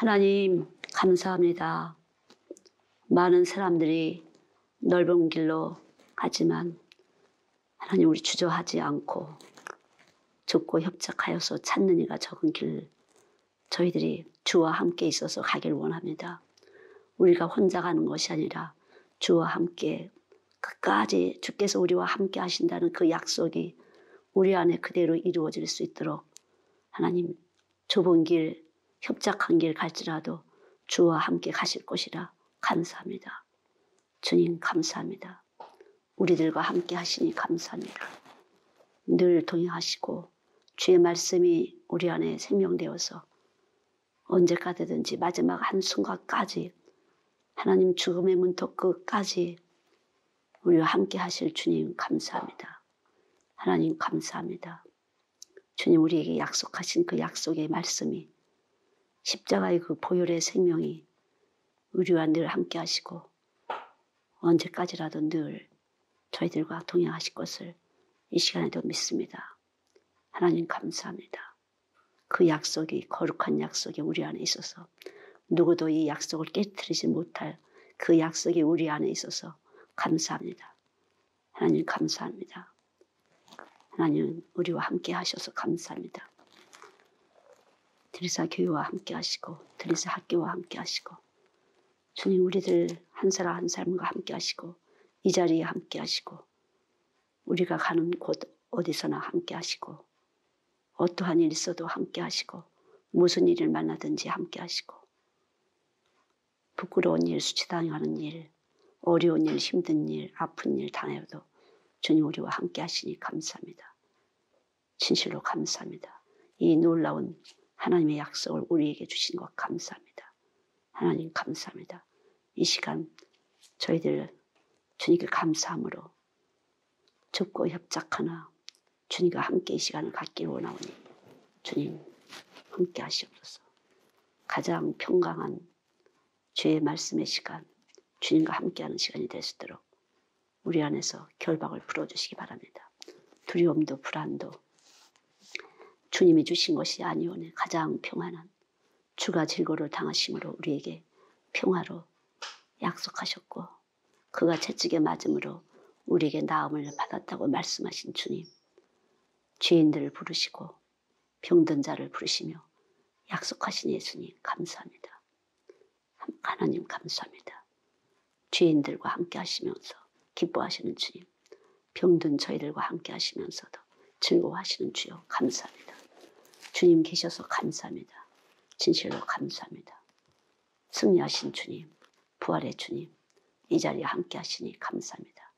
하나님 감사합니다. 많은 사람들이 넓은 길로 가지만 하나님 우리 주저하지 않고 좁고 협착하여서 찾는 이가 적은 길 저희들이 주와 함께 있어서 가길 원합니다. 우리가 혼자 가는 것이 아니라 주와 함께 끝까지 주께서 우리와 함께 하신다는 그 약속이 우리 안에 그대로 이루어질 수 있도록 하나님 좁은 길, 협착한 길 갈지라도 주와 함께 가실 것이라 감사합니다. 주님 감사합니다. 우리들과 함께 하시니 감사합니다. 늘 동행하시고 주의 말씀이 우리 안에 생명되어서 언제까지든지 마지막 한순간까지 하나님 죽음의 문턱 끝까지 우리와 함께 하실 주님 감사합니다. 하나님 감사합니다. 주님 우리에게 약속하신 그 약속의 말씀이 십자가의 그 보혈의 생명이 우리와 늘 함께 하시고 언제까지라도 늘 저희들과 동행하실 것을 이 시간에도 믿습니다. 하나님 감사합니다. 그 약속이 거룩한 약속이 우리 안에 있어서 누구도 이 약속을 깨뜨리지 못할 그 약속이 우리 안에 있어서 감사합니다. 하나님 감사합니다. 하나님 우리와 함께 하셔서 감사합니다. 드리사 교회와 함께 하시고 드리사 학교와 함께 하시고 주님 우리들 한 사람 한 사람과 함께 하시고 이 자리에 함께 하시고 우리가 가는 곳 어디서나 함께 하시고 어떠한 일 있어도 함께 하시고 무슨 일을 만나든지 함께 하시고 부끄러운 일, 수치당하는 일, 어려운 일, 힘든 일, 아픈 일 당해도 주님 우리와 함께 하시니 감사합니다. 진실로 감사합니다. 이 놀라운 하나님의 약속을 우리에게 주신 것 감사합니다. 하나님 감사합니다. 이 시간 저희들 주님께 감사함으로 좁고 협착하나 주님과 함께 이 시간을 갖기를 원하오니 주님 함께 하시옵소서. 가장 평강한 주의 말씀의 시간, 주님과 함께하는 시간이 될 수 있도록 우리 안에서 결박을 풀어주시기 바랍니다. 두려움도 불안도 주님이 주신 것이 아니오니 가장 평안한 주가 질고를 당하심으로 우리에게 평화로 약속하셨고 그가 채찍에 맞음으로 우리에게 나음을 받았다고 말씀하신 주님, 죄인들을 부르시고 병든 자를 부르시며 약속하신 예수님 감사합니다. 하나님 감사합니다. 죄인들과 함께 하시면서 기뻐하시는 주님, 병든 저희들과 함께 하시면서도 즐거워하시는 주여 감사합니다. 주님 계셔서 감사합니다. 진실로 감사합니다. 승리하신 주님, 부활의 주님, 이 자리에 함께 하시니 감사합니다.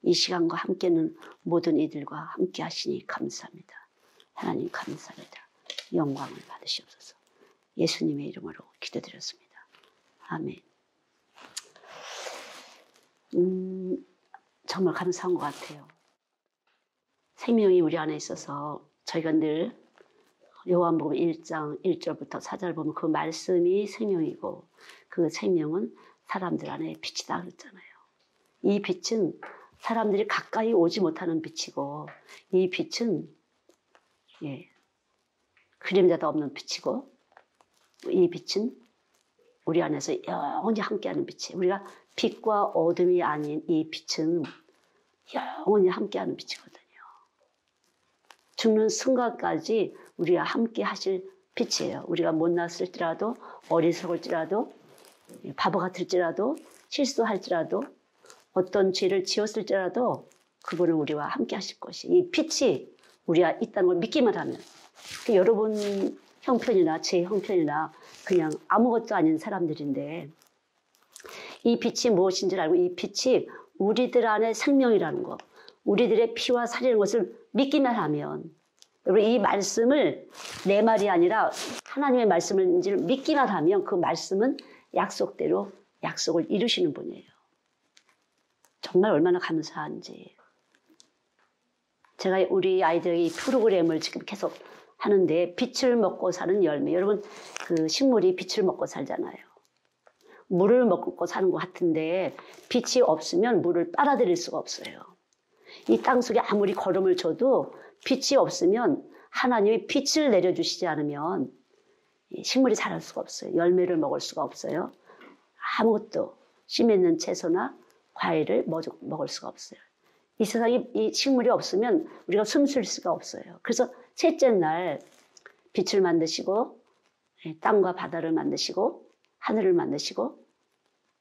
이 시간과 함께는 모든 이들과 함께 하시니 감사합니다. 하나님 감사합니다. 영광을 받으시옵소서. 예수님의 이름으로 기도드렸습니다. 아멘. 정말 감사한 것 같아요. 생명이 우리 안에 있어서 저희가 늘 요한복음 1장 1절부터 4절 보면 그 말씀이 생명이고 그 생명은 사람들 안에 빛이다 그랬잖아요. 이 빛은 사람들이 가까이 오지 못하는 빛이고 이 빛은 그림자도 없는 빛이고 이 빛은 우리 안에서 영원히 함께하는 빛이에요. 우리가 빛과 어둠이 아닌 이 빛은 영원히 함께하는 빛이거든요. 죽는 순간까지 우리가 함께 하실 빛이에요. 우리가 못났을지라도 어리석을지라도 바보 같을지라도 실수할지라도 어떤 죄를 지었을지라도 그분은 우리와 함께 하실 것이 이 빛이 우리가 있다는 걸 믿기만 하면 여러분 형편이나 제 형편이나 그냥 아무것도 아닌 사람들인데 이 빛이 무엇인 줄 알고 이 빛이 우리들 안에 생명이라는 거 우리들의 피와 살이라는 것을 믿기만 하면 여러분 이 말씀을 내 말이 아니라 하나님의 말씀을 믿기만 하면 그 말씀은 약속대로 약속을 이루시는 분이에요. 정말 얼마나 감사한지. 제가 우리 아이들에게 이 프로그램을 지금 계속 하는데 빛을 먹고 사는 열매. 여러분 그 식물이 빛을 먹고 살잖아요. 물을 먹고 사는 것 같은데 빛이 없으면 물을 빨아들일 수가 없어요. 이 땅속에 아무리 걸음을 줘도 빛이 없으면 하나님이 빛을 내려주시지 않으면 식물이 자랄 수가 없어요. 열매를 먹을 수가 없어요. 아무것도 씨 맺는 채소나 과일을 먹을 수가 없어요. 이 세상에 이 식물이 없으면 우리가 숨 쉴 수가 없어요. 그래서 셋째 날 빛을 만드시고 땅과 바다를 만드시고 하늘을 만드시고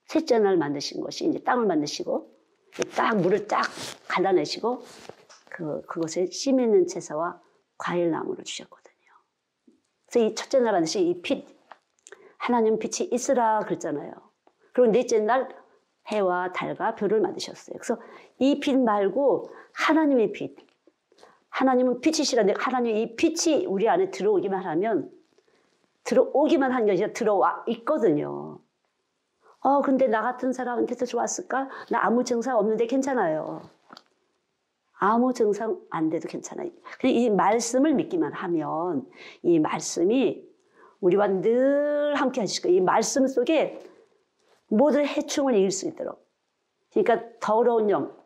셋째 날 만드신 것이 이제 땅을 만드시고 딱 물을 딱 갈라내시고 그것에 씨 맺는 채소와 과일나무를 주셨거든요. 그래서 이 첫째 날 만드신 이 빛, 하나님 빛이 있으라 그랬잖아요. 그리고 넷째 날 해와 달과 별을 만드셨어요. 그래서 이 빛 말고 하나님의 빛, 하나님은 빛이시라는데 하나님 이 빛이 우리 안에 들어오기만 하면 들어오기만 한 게 아니라 들어와 있거든요. 근데 나 같은 사람한테도 좋았을까? 나 아무 증상 없는데 괜찮아요. 아무 증상 안 돼도 괜찮아요. 그냥 이 말씀을 믿기만 하면 이 말씀이 우리와 늘 함께 하실 거예요. 이 말씀 속에 모든 해충을 이길 수 있도록. 그러니까 더러운 영,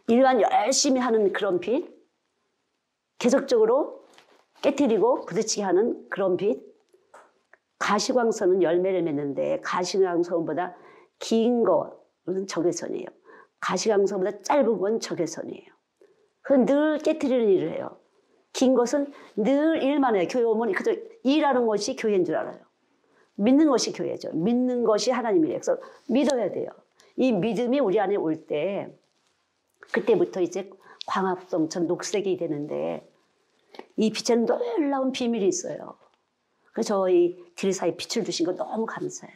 일반 열심히 하는 그런 빛, 계속적으로 깨트리고 부딪히게 하는 그런 빛, 가시광선은 열매를 맺는데 가시광선보다 긴 거는 적외선이에요. 가시광선보다 짧은 건 적외선이에요. 그건 늘 깨트리는 일을 해요. 긴 것은 늘 일만 해요. 교회 오면 그저 일하는 것이 교회인 줄 알아요. 믿는 것이 교회죠. 믿는 것이 하나님이에요. 그래서 믿어야 돼요. 이 믿음이 우리 안에 올 때 그때부터 이제 광합성처럼 녹색이 되는데 이 빛에는 놀라운 비밀이 있어요. 그래서 저희 길사에 빛을 주신 거 너무 감사해요.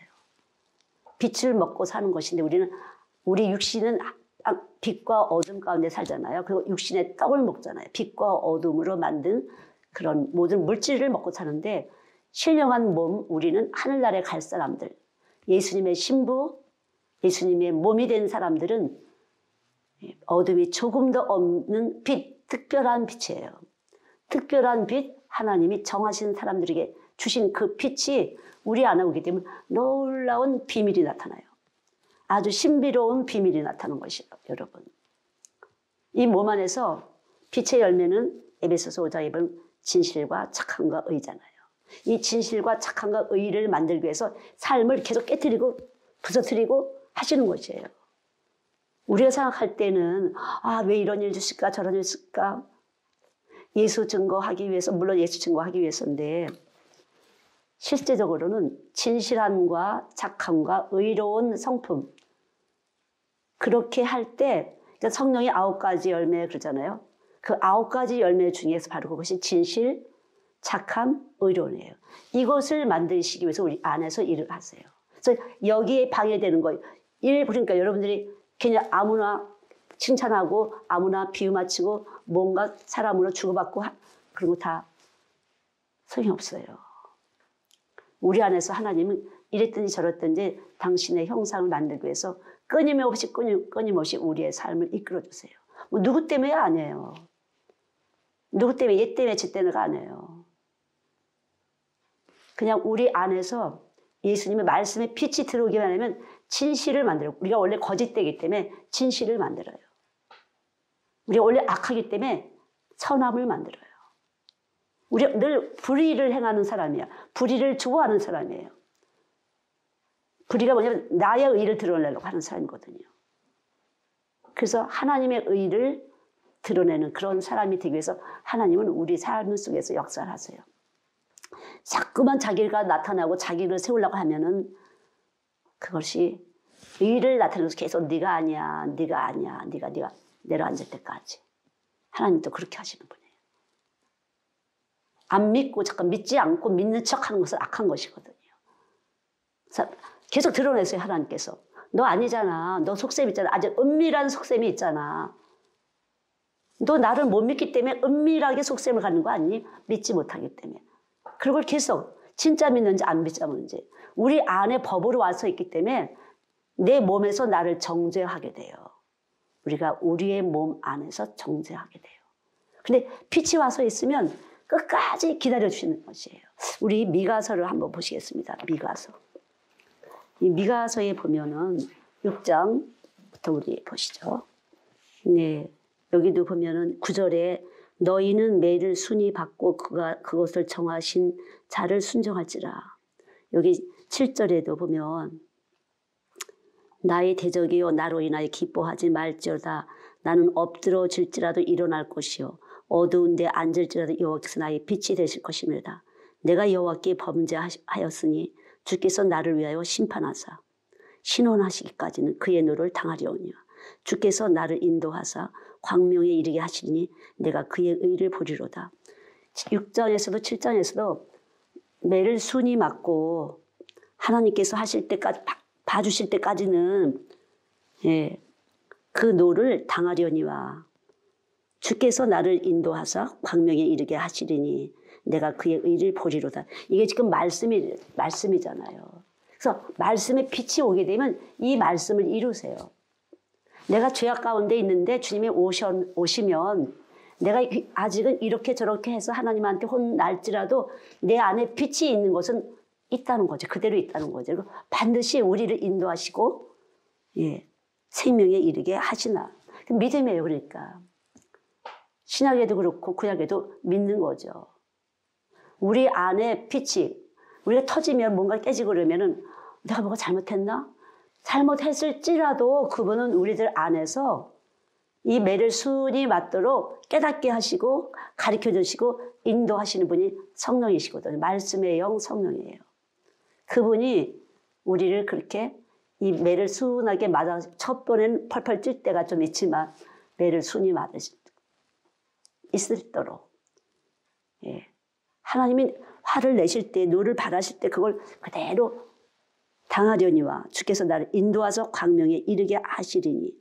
빛을 먹고 사는 것인데 우리 육신은 빛과 어둠 가운데 살잖아요. 그리고 육신의 떡을 먹잖아요. 빛과 어둠으로 만든 그런 모든 물질을 먹고 사는데 신령한 몸, 우리는 하늘나라에 갈 사람들, 예수님의 신부, 예수님의 몸이 된 사람들은 어둠이 조금도 없는 빛, 특별한 빛이에요. 특별한 빛, 하나님이 정하신 사람들에게 주신 그 빛이 우리 안에 오기 때문에 놀라운 비밀이 나타나요. 아주 신비로운 비밀이 나타나는 것이에요, 여러분. 이 몸 안에서 빛의 열매는 에베소서 5장에 보면 진실과 착함과 의잖아요. 이 진실과 착함과 의를 만들기 위해서 삶을 계속 깨트리고 부서뜨리고 하시는 것이에요. 우리가 생각할 때는 왜 이런 일 주실까 저런 일 주실까 예수 증거하기 위해서, 물론 예수 증거하기 위해서인데 실제적으로는 진실함과 착함과 의로운 성품 그렇게 할 때 성령이 9가지 열매 그러잖아요. 그 9가지 열매 중에서 바로 그것이 진실, 착함, 의로움이에요. 이것을 만드시기 위해서 우리 안에서 일을 하세요. 그래서 여기에 방해되는 거예요. 그러니까 여러분들이 그냥 아무나 칭찬하고 아무나 비유 맞추고 뭔가 사람으로 주고받고 그런 거 다 소용이 없어요. 우리 안에서 하나님은 이랬든지 저랬든지 당신의 형상을 만들기 위해서 끊임없이 우리의 삶을 이끌어주세요. 뭐 누구 때문에 아니에요. 누구 때문에 얘 때문에 쟤 때문에가 아니에요. 그냥 우리 안에서 예수님의 말씀에 빛이 들어오기만 하면 진실을 만들어요. 우리가 원래 거짓되기 때문에 진실을 만들어요. 우리가 원래 악하기 때문에 선함을 만들어요. 우리가 늘 불의를 행하는 사람이야. 불의를 좋아하는 사람이에요. 불의가 뭐냐면 나의 의를 드러내려고 하는 사람이거든요. 그래서 하나님의 의를 드러내는 그런 사람이 되기 위해서 하나님은 우리 삶 속에서 역사를 하세요. 자꾸만 자기가 나타나고 자기를 세우려고 하면은 그것이 의를 나타내면서 계속 네가 아니야, 네가 아니야, 네가 내려앉을 때까지. 하나님도 그렇게 하시는 분이에요. 안 믿고 잠깐 믿지 않고 믿는 척하는 것은 악한 것이거든요. 그래서 계속 드러내세요, 하나님께서. 너 아니잖아. 너 속셈 있잖아. 아주 은밀한 속셈이 있잖아. 너 나를 못 믿기 때문에 은밀하게 속셈을 갖는 거 아니니? 믿지 못하기 때문에. 그걸 계속 진짜 믿는지 안 믿는지 우리 안에 법으로 와서 있기 때문에 내 몸에서 나를 정죄하게 돼요. 우리가 우리의 몸 안에서 정죄하게 돼요. 근데 빛이 와서 있으면 끝까지 기다려주시는 것이에요. 우리 미가서를 한번 보시겠습니다. 미가서. 이 미가서에 보면은 6장부터 우리 보시죠. 네. 여기도 보면은 9절에 너희는 매를 순히 받고 그것을 정하신 자를 순종할지라. 여기 7절에도 보면 나의 대적이요 나로 인하여 기뻐하지 말지어다. 나는 엎드러질지라도 일어날 것이요 어두운 데 앉을지라도 여호와께서 나의 빛이 되실 것입니다. 내가 여호와께 범죄하였으니 주께서 나를 위하여 심판하사 신원하시기까지는 그의 노를 당하리오니와 주께서 나를 인도하사 광명에 이르게 하시니 내가 그의 의를 보리로다. 6장에서도 7장에서도 매를 순히 맞고 하나님께서 하실 때까지 봐주실 때까지는 그 노를 당하려니와 주께서 나를 인도하사 광명에 이르게 하시리니 내가 그의 의를 보리로다. 이게 지금 말씀이잖아요. 그래서 말씀의 빛이 오게 되면 이 말씀을 이루세요. 내가 죄악 가운데 있는데 주님이 오시면 내가 아직은 이렇게 저렇게 해서 하나님한테 혼날지라도 내 안에 빛이 있는 것은 있다는 거죠. 그대로 있다는 거죠. 그리고 반드시 우리를 인도하시고 생명에 이르게 하시나. 믿음이에요. 그러니까 신약에도 그렇고 구약에도 믿는 거죠. 우리 안에 빛이 우리가 터지면 뭔가 깨지고 그러면은 내가 뭐가 잘못했나? 잘못했을지라도 그분은 우리들 안에서 이 매를 순히 맞도록 깨닫게 하시고 가르쳐 주시고 인도하시는 분이 성령이시거든요. 말씀의 영 성령이에요. 그분이 우리를 그렇게 이 매를 순하게 맞아 첫 번에는 펄펄 찔 때가 좀 있지만 매를 순히 맞으실 있도록 하나님이 화를 내실 때 노를 바라실 때 그걸 그대로 당하려니와 주께서 나를 인도하서 광명에 이르게 하시리니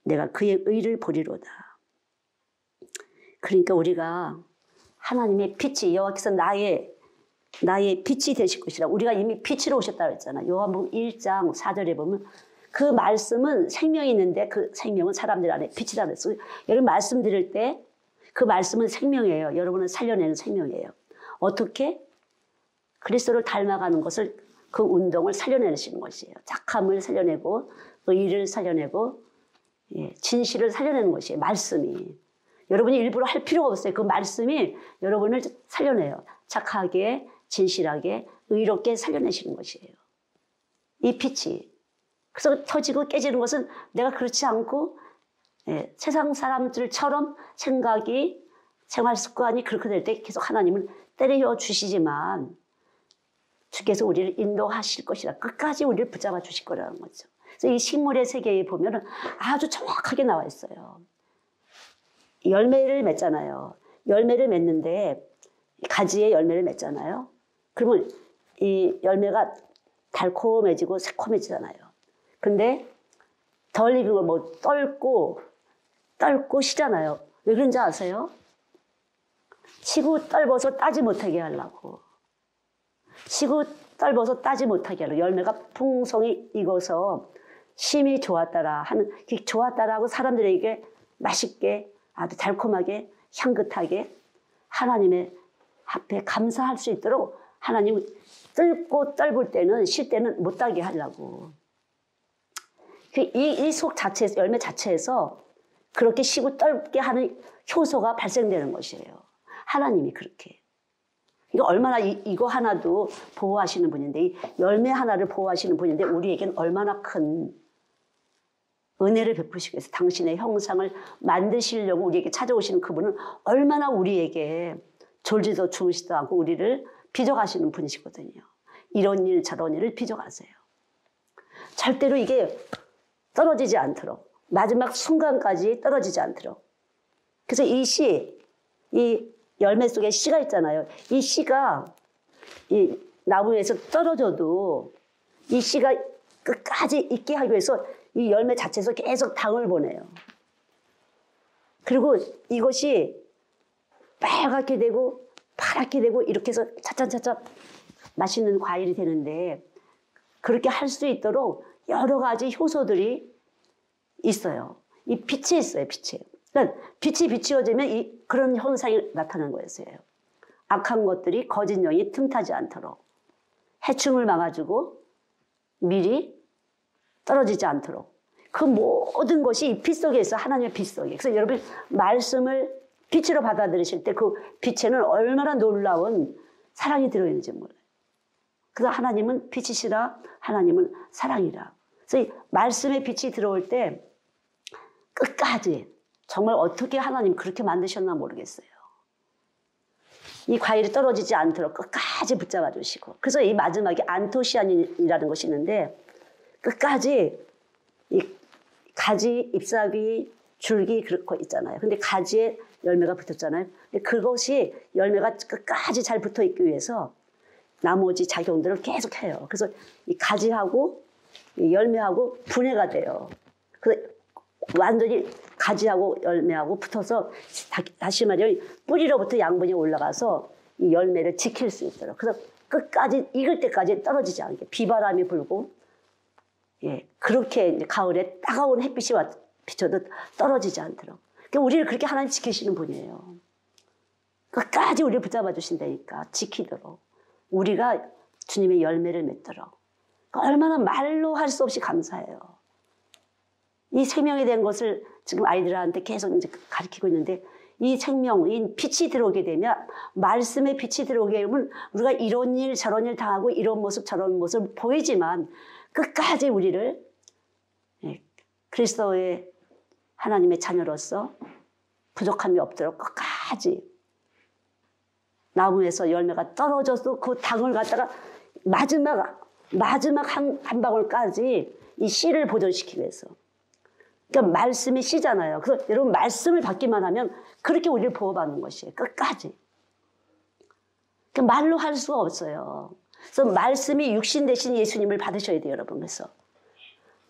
내가 그의 의를 보리로다. 그러니까 우리가 하나님의 빛이 여호와께서 나의 빛이 되실 것이라. 우리가 이미 빛으로 오셨다고 했잖아요. 요한복음 1장 4절에 보면 그 말씀은 생명이 있는데 그 생명은 사람들 안에 빛이다 그랬어요. 여러분 말씀 드릴 때 그 말씀은 생명이에요. 여러분은 살려내는 생명이에요. 어떻게? 그리스도를 닮아가는 것을 그 운동을 살려내시는 것이에요. 착함을 살려내고 의를 살려내고 진실을 살려내는 것이에요. 말씀이. 여러분이 일부러 할 필요가 없어요. 그 말씀이 여러분을 살려내요. 착하게 진실하게 의롭게 살려내시는 것이에요. 이 빛이. 그래서 터지고 깨지는 것은 내가 그렇지 않고 세상 사람들처럼 생각이 생활 습관이 그렇게 될 때 계속 하나님을 때려 주시지만 주께서 우리를 인도하실 것이라 끝까지 우리를 붙잡아 주실 거라는 거죠. 그래서 이 식물의 세계에 보면은 아주 정확하게 나와 있어요. 열매를 맺잖아요. 열매를 맺는데 가지에 열매를 맺잖아요. 그러면 이 열매가 달콤해지고 새콤해지잖아요. 근데 덜 익은 걸 뭐 떨고 시잖아요. 왜 그런지 아세요? 치고 떨궈서 따지 못하게 하려고. 치고 떨궈서 따지 못하게 하려고. 열매가 풍성히 익어서 심이 좋았다라 하는, 좋았다라고 사람들에게 맛있게 아주 달콤하게 향긋하게 하나님의 앞에 감사할 수 있도록 하나님 뜰고 떨굴 때는 쉴 때는 못 따게 하려고. 이 속 자체에서 열매 자체에서 그렇게 쉬고 떨게 하는 효소가 발생되는 것이에요. 하나님이 그렇게. 이거 얼마나 이거 하나도 보호하시는 분인데 이 열매 하나를 보호하시는 분인데 우리에게는 얼마나 큰 은혜를 베푸시기 위해서 당신의 형상을 만드시려고 우리에게 찾아오시는 그분은 얼마나 우리에게 졸지도 주무시지도 않고 우리를 빚어가시는 분이시거든요. 이런 일 저런 일을 빚어가세요. 절대로 이게 떨어지지 않도록 마지막 순간까지 떨어지지 않도록. 그래서 이 열매 속에 씨가 있잖아요. 이 씨가 이 나무에서 떨어져도 이 씨가 끝까지 있게 하기 위해서 이 열매 자체에서 계속 당을 보내요. 그리고 이것이 빨갛게 되고 파랗게 되고 이렇게 해서 차츰차츰 맛있는 과일이 되는데 그렇게 할 수 있도록 여러 가지 효소들이 있어요. 이 빛이 있어요. 빛이. 그러니까 빛이 비추어지면 그런 현상이 나타나는 거였어요. 악한 것들이 거짓 영이 틈타지 않도록 해충을 막아주고 밀이 떨어지지 않도록 그 모든 것이 이 빛 속에 있어. 하나님의 빛 속에. 그래서 여러분 말씀을 빛으로 받아들이실 때 그 빛에는 얼마나 놀라운 사랑이 들어있는지 몰라요. 그래서 하나님은 빛이시라, 하나님은 사랑이라. 그래서 이 말씀의 빛이 들어올 때 끝까지 정말 어떻게 하나님 그렇게 만드셨나 모르겠어요. 이 과일이 떨어지지 않도록 끝까지 붙잡아 주시고, 그래서 이 마지막에 안토시아닌이라는 것이 있는데 끝까지 이 가지, 잎사귀, 줄기 그렇고 있잖아요. 근데 가지에 열매가 붙었잖아요. 근데 그것이 열매가 끝까지 잘 붙어 있기 위해서 나머지 작용들을 계속 해요. 그래서 이 가지하고 이 열매하고 분해가 돼요. 그래서 완전히 가지하고 열매하고 붙어서 다시 말하면 뿌리로부터 양분이 올라가서 이 열매를 지킬 수 있도록. 그래서 끝까지 익을 때까지 떨어지지 않게 비바람이 불고, 예, 그렇게 이제 가을에 따가운 햇빛이 비쳐도 떨어지지 않도록. 그러니까 우리를 그렇게 하나님 지키시는 분이에요. 끝까지 우리를 붙잡아 주신다니까, 지키도록. 우리가 주님의 열매를 맺도록. 얼마나 말로 할 수 없이 감사해요. 이 생명이 된 것을 지금 아이들한테 계속 이제 가르치고 있는데, 이 생명, 이 빛이 들어오게 되면, 말씀의 빛이 들어오게 되면 우리가 이런 일 저런 일 당하고 이런 모습 저런 모습 보이지만 끝까지 우리를 그리스도의 하나님의 자녀로서 부족함이 없도록 끝까지 나무에서 열매가 떨어져도 그 당을 갖다가 마지막 한 방울까지 이 씨를 보존시키기 위해서. 그러니까 말씀이 씨잖아요. 그래서 여러분 말씀을 받기만 하면 그렇게 우리를 보호받는 것이에요. 끝까지. 그러니까 말로 할 수가 없어요. 그래서 말씀이 육신 대신 예수님을 받으셔야 돼요, 여러분. 그래서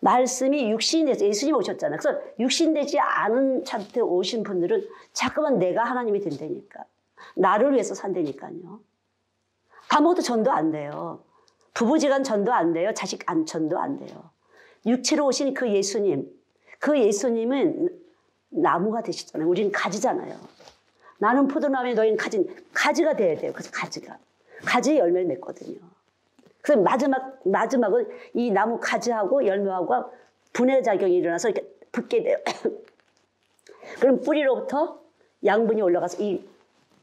말씀이 육신이 돼서 예수님 오셨잖아요. 그래서 육신 되지 않은 차한테 오신 분들은 자꾸만 내가 하나님이 된다니까. 나를 위해서 산다니까요. 아무것도 전도 안 돼요. 부부지간 전도 안 돼요. 자식 전도 안 돼요. 육체로 오신 그 예수님, 그 예수님은 나무가 되시잖아요. 우리는 가지잖아요. 나는 포도나무에 너희는 가지가 돼야 돼요. 그래서 가지의 열매를 맺거든요. 그래서 마지막은 이 나무 가지하고 열매하고 분해작용이 일어나서 이렇게 붙게 돼요. 그럼 뿌리로부터 양분이 올라가서 이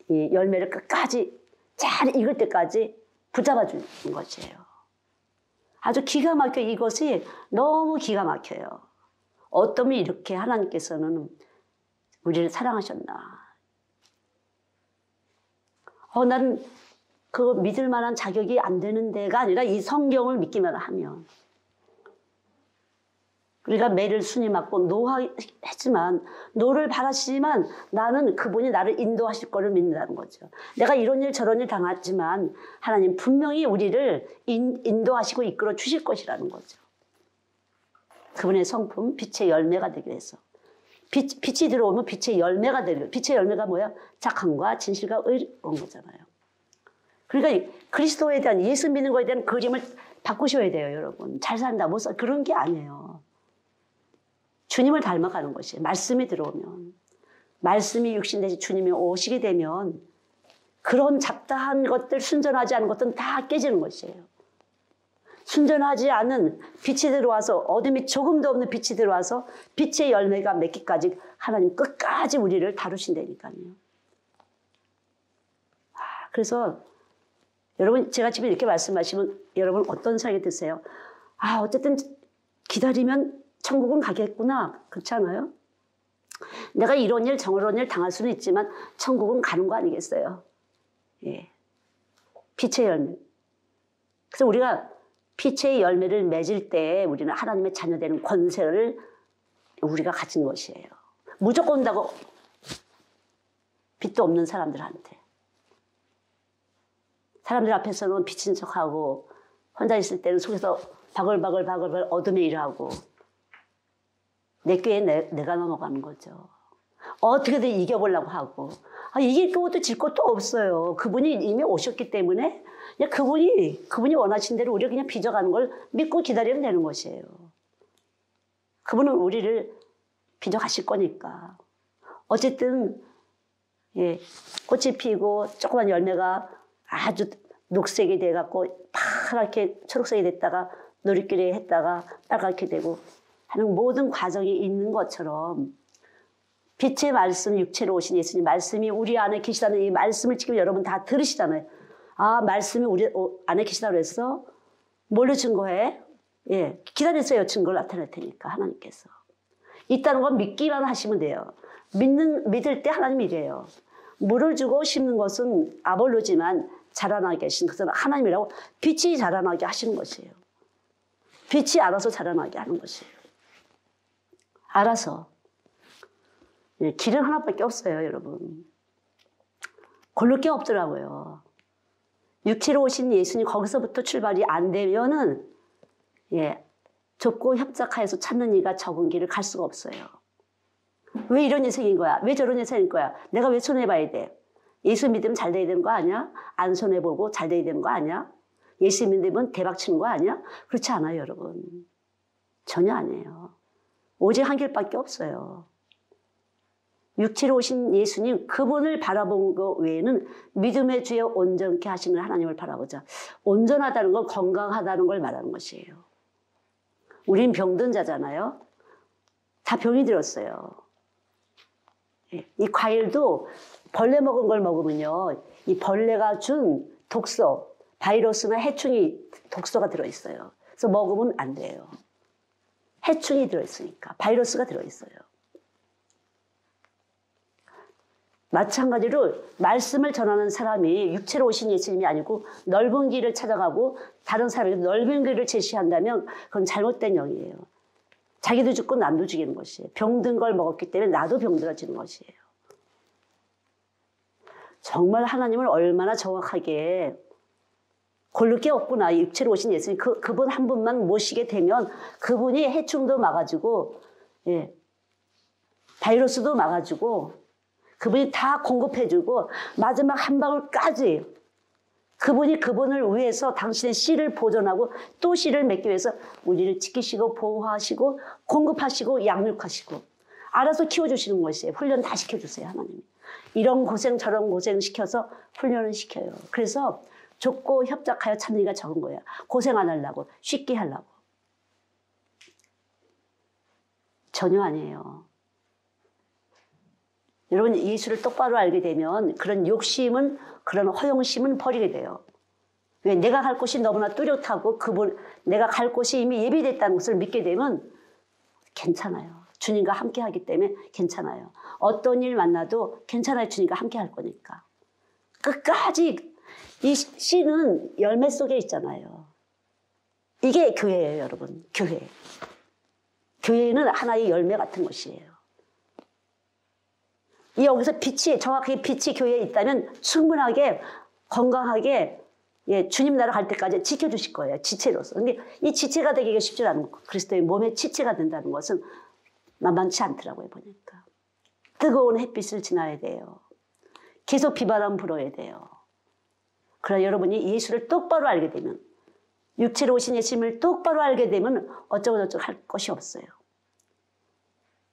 열매를 끝까지 잘 익을 때까지 붙잡아 주는 것이에요. 아주 기가 막혀. 이것이 너무 기가 막혀요. 어쩌면 이렇게 하나님께서는 우리를 사랑하셨나. 나는 그 믿을 만한 자격이 안 되는 데가 아니라 이 성경을 믿기만 하면. 우리가 매를 순위 맞고 노하지만, 노를 바라시지만 나는 그분이 나를 인도하실 거를 믿는다는 거죠. 내가 이런 일 저런 일 당했지만 하나님 분명히 우리를 인도하시고 이끌어 주실 것이라는 거죠. 그분의 성품, 빛의 열매가 되기 위해서. 빛이 들어오면 빛의 열매가 되기 위해서. 빛의 열매가 뭐야? 착함과 진실과 의로운 거잖아요. 그러니까 그리스도에 대한, 예수 믿는 거에 대한 그림을 바꾸셔야 돼요, 여러분. 잘 산다, 못 산다, 그런 게 아니에요. 주님을 닮아가는 것이에요. 말씀이 들어오면. 말씀이 육신 대신 주님이 오시게 되면 그런 잡다한 것들, 순전하지 않은 것들은 다 깨지는 것이에요. 순전하지 않은 빛이 들어와서, 어둠이 조금도 없는 빛이 들어와서 빛의 열매가 맺기까지 하나님 끝까지 우리를 다루신다니까요. 그래서 여러분, 제가 지금 이렇게 말씀하시면 여러분 어떤 생각이 드세요? 어쨌든 기다리면 천국은 가겠구나. 그렇지 않아요? 내가 이런 일 저런 일 당할 수는 있지만 천국은 가는 거 아니겠어요? 예. 빛의 열매. 그래서 우리가 빛의 열매를 맺을 때 우리는 하나님의 자녀되는 권세를 우리가 가진 것이에요. 무조건 온다고 빛도 없는 사람들한테. 사람들 앞에서는 비친 척하고 혼자 있을 때는 속에서 바글바글 어둠에 일하고 내 꾀에 내가 넘어가는 거죠. 어떻게든 이겨보려고 하고 이길 것도 질 것도 없어요. 그분이 이미 오셨기 때문에 그냥 그분이 원하신 대로 우리가 그냥 빚어가는 걸 믿고 기다리면 되는 것이에요. 그분은 우리를 빚어가실 거니까. 어쨌든 꽃이 피고 조그만 열매가 아주 녹색이 돼갖고 파랗게 초록색이 됐다가 노릇끼리 했다가 빨갛게 되고 하는 모든 과정이 있는 것처럼 빛의 말씀, 육체로 오신 예수님 말씀이 우리 안에 계시다는 이 말씀을 지금 여러분 다 들으시잖아요. 아, 말씀이 우리 안에 계시다고 해서 뭘로 증거해? 예, 기다렸어요. 증거를 나타낼 테니까 하나님께서. 있다는 건 믿기만 하시면 돼요. 믿을 때 하나님이 이래요. 물을 주고 심는 것은 아볼로지만 자라나게 하신 것은 하나님이라고 빛이 자라나게 하시는 것이에요. 빛이 알아서 자라나게 하는 것이에요. 알아서. 예, 길은 하나밖에 없어요, 여러분. 고를 게 없더라고요. 육체로 오신 예수님 거기서부터 출발이 안 되면은 예, 좁고 협착하여서 찾는 이가 적은 길을 갈 수가 없어요. 왜 이런 인생인 거야? 왜 저런 인생인 거야? 내가 왜 손해봐야 돼? 예수 믿으면 잘 돼야 되는 거 아니야? 안 손해보고 잘 돼야 되는 거 아니야? 예수 믿으면 대박 치는 거 아니야? 그렇지 않아요, 여러분. 전혀 아니에요. 오직 한 길밖에 없어요. 육체로 오신 예수님, 그분을 바라본 것 외에는 믿음의 주에 온전케 하시는 하나님을 바라보자. 온전하다는 건 건강하다는 걸 말하는 것이에요. 우린 병든 자잖아요. 다 병이 들었어요. 이 과일도 벌레 먹은 걸 먹으면요, 이 벌레가 준 독소, 바이러스나 해충이 독소가 들어있어요. 그래서 먹으면 안 돼요. 해충이 들어있으니까, 바이러스가 들어있어요. 마찬가지로 말씀을 전하는 사람이 육체로 오신 예수님이 아니고 넓은 길을 찾아가고 다른 사람에게 넓은 길을 제시한다면 그건 잘못된 영이에요. 자기도 죽고 남도 죽이는 것이에요. 병든 걸 먹었기 때문에 나도 병들어지는 것이에요. 정말 하나님을 얼마나 정확하게 고를 게 없구나. 육체로 오신 예수님, 그분 한 분만 모시게 되면 그분이 해충도 막아주고, 예, 바이러스도 막아주고, 그분이 다 공급해주고, 마지막 한 방울까지 그분이 그분을 위해서 당신의 씨를 보존하고 또 씨를 맺기 위해서 우리를 지키시고 보호하시고 공급하시고 양육하시고 알아서 키워주시는 것이에요. 훈련 다 시켜주세요, 하나님이. 이런 고생 저런 고생 시켜서 훈련을 시켜요. 그래서 좁고 협착하여 찾는 이가 적은 거예요. 고생 안 하려고, 쉽게 하려고. 전혀 아니에요. 여러분, 예수를 똑바로 알게 되면 그런 욕심은, 그런 허영심은 버리게 돼요. 왜? 내가 갈 곳이 너무나 뚜렷하고 내가 갈 곳이 이미 예비됐다는 것을 믿게 되면 괜찮아요. 주님과 함께 하기 때문에 괜찮아요. 어떤 일 만나도 괜찮아요. 주님과 함께 할 거니까. 끝까지 이 씨는 열매 속에 있잖아요. 이게 교회예요, 여러분. 교회. 교회는 하나의 열매 같은 것이에요. 여기서 정확하게 빛이 교회에 있다면 충분하게 건강하게, 예, 주님 나라 갈 때까지 지켜주실 거예요. 지체로서. 근데 이 지체가 되기가 쉽지 않은 거. 그리스도의 몸의 지체가 된다는 것은 만만치 않더라고요, 보니까. 뜨거운 햇빛을 지나야 돼요. 계속 비바람 불어야 돼요. 그러나 여러분이 예수를 똑바로 알게 되면, 육체로 오신 예수님을 똑바로 알게 되면 어쩌고저쩌고 할 것이 없어요.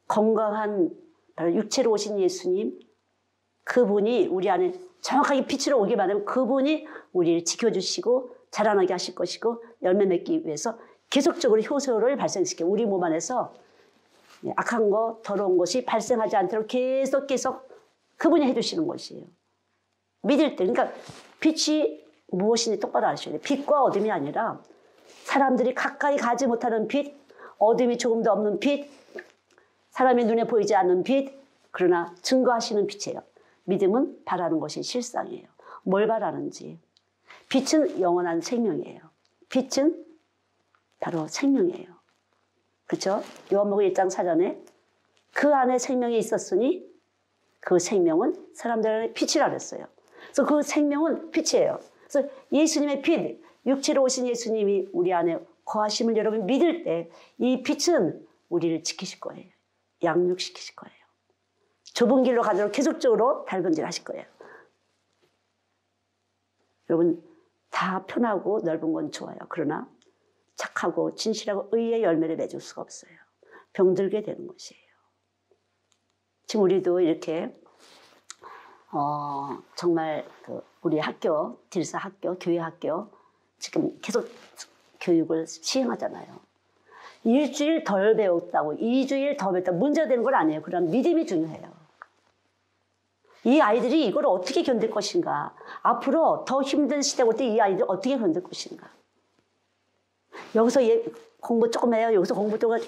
건강한 바로 육체로 오신 예수님, 그분이 우리 안에 정확하게 빛으로 오기만 하면 그분이 우리를 지켜주시고 자라나게 하실 것이고 열매 맺기 위해서 계속적으로 효소를 발생시켜 우리 몸 안에서 악한 거, 더러운 것이 발생하지 않도록 계속 그분이 해주시는 것이에요. 믿을 때, 그러니까 빛이 무엇인지 똑바로 아셔야 돼요. 빛과 어둠이 아니라 사람들이 가까이 가지 못하는 빛, 어둠이 조금도 없는 빛, 사람의 눈에 보이지 않는 빛, 그러나 증거하시는 빛이에요. 믿음은 바라는 것이 실상이에요. 뭘 바라는지. 빛은 영원한 생명이에요. 빛은 바로 생명이에요. 그렇죠? 요한복음 1장 4절에 그 안에 생명이 있었으니 그 생명은 사람들 안에 빛이라 그랬어요. 그래서 그 생명은 빛이에요. 그래서 예수님의 빛, 육체로 오신 예수님이 우리 안에 거하심을 여러분 믿을 때 이 빛은 우리를 지키실 거예요. 양육시키실 거예요. 좁은 길로 가도록 계속적으로 달근질 하실 거예요. 여러분, 다 편하고 넓은 건 좋아요. 그러나 착하고 진실하고 의의 열매를 맺을 수가 없어요. 병들게 되는 것이에요. 지금 우리도 이렇게 정말 우리 학교, 딜사 학교, 교회 학교 지금 계속 교육을 시행하잖아요. 일주일 덜 배웠다고, 2주일 더 배웠다고 문제가 되는 건 아니에요. 그럼 믿음이 중요해요. 이 아이들이 이걸 어떻게 견딜 것인가? 앞으로 더 힘든 시대가 올 때 이 아이들이 어떻게 견딜 것인가? 여기서 공부 조금 해요. 여기서 공부 조금.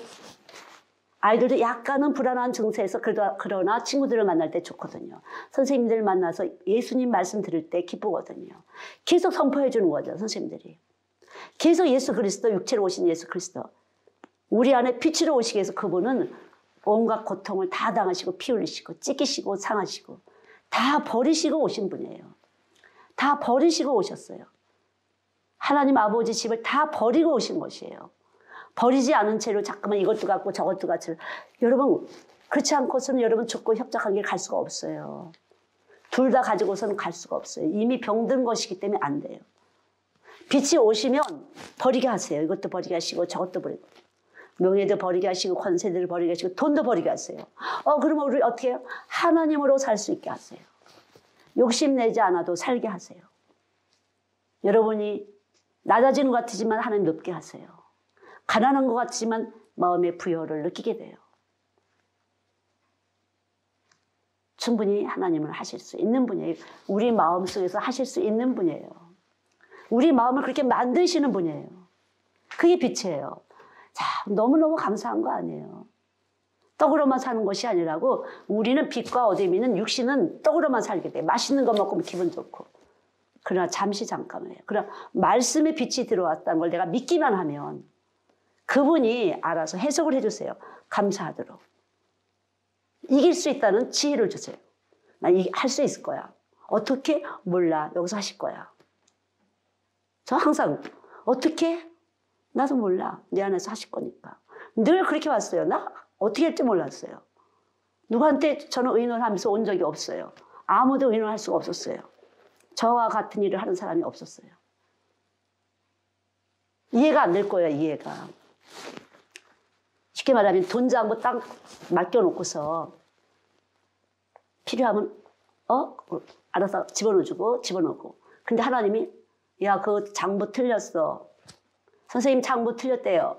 아이들도 약간은 불안한 증세에서 그러나 친구들을 만날 때 좋거든요. 선생님들 만나서 예수님 말씀 들을 때 기쁘거든요. 계속 선포해 주는 거죠, 선생님들이. 계속 예수 그리스도, 육체로 오신 예수 그리스도. 우리 안에 빛으로 오시기 위해서 그분은 온갖 고통을 다 당하시고 피 흘리시고 찢기시고 상하시고 다 버리시고 오신 분이에요. 다 버리시고 오셨어요. 하나님 아버지 집을 다 버리고 오신 것이에요. 버리지 않은 채로 자꾸만 이것도 갖고 저것도 갖고. 여러분 그렇지 않고서는 여러분 죽고 협착한 길 갈 수가 없어요. 둘 다 가지고서는 갈 수가 없어요. 이미 병든 것이기 때문에 안 돼요. 빛이 오시면 버리게 하세요. 이것도 버리게 하시고 저것도 버리고. 명예도 버리게 하시고 권세들을 버리게 하시고 돈도 버리게 하세요. 그러면 우리 어떻게 해요? 하나님으로 살 수 있게 하세요. 욕심내지 않아도 살게 하세요. 여러분이 낮아지는 것 같지만 하나님 높게 하세요. 가난한 것 같지만 마음의 부여를 느끼게 돼요. 충분히 하나님은 하실 수 있는 분이에요. 우리 마음속에서 하실 수 있는 분이에요. 우리 마음을 그렇게 만드시는 분이에요. 그게 빛이에요. 자, 너무너무 감사한 거 아니에요. 떡으로만 사는 것이 아니라고 우리는 빛과 어둠이는 육신은 떡으로만 살게 돼요. 맛있는 거 먹고 기분 좋고. 그러나 잠시 잠깐이에요. 그러나 말씀의 빛이 들어왔다는 걸 내가 믿기만 하면 그분이 알아서 해석을 해주세요. 감사하도록. 이길 수 있다는 지혜를 주세요. 나 할 수 있을 거야. 어떻게? 몰라. 여기서 하실 거야. 저 항상 어떻게? 나도 몰라. 내 안에서 하실 거니까. 늘 그렇게 왔어요. 나 어떻게 할지 몰랐어요. 누구한테 저는 의논하면서 온 적이 없어요. 아무도 의논할 수가 없었어요. 저와 같은 일을 하는 사람이 없었어요. 이해가 안 될 거예요. 이해가. 쉽게 말하면 돈 잔고 딱 맡겨놓고서 필요하면 알아서 집어넣고. 근데 하나님이 야, 그 장부 틀렸어. 선생님 장부 틀렸대요.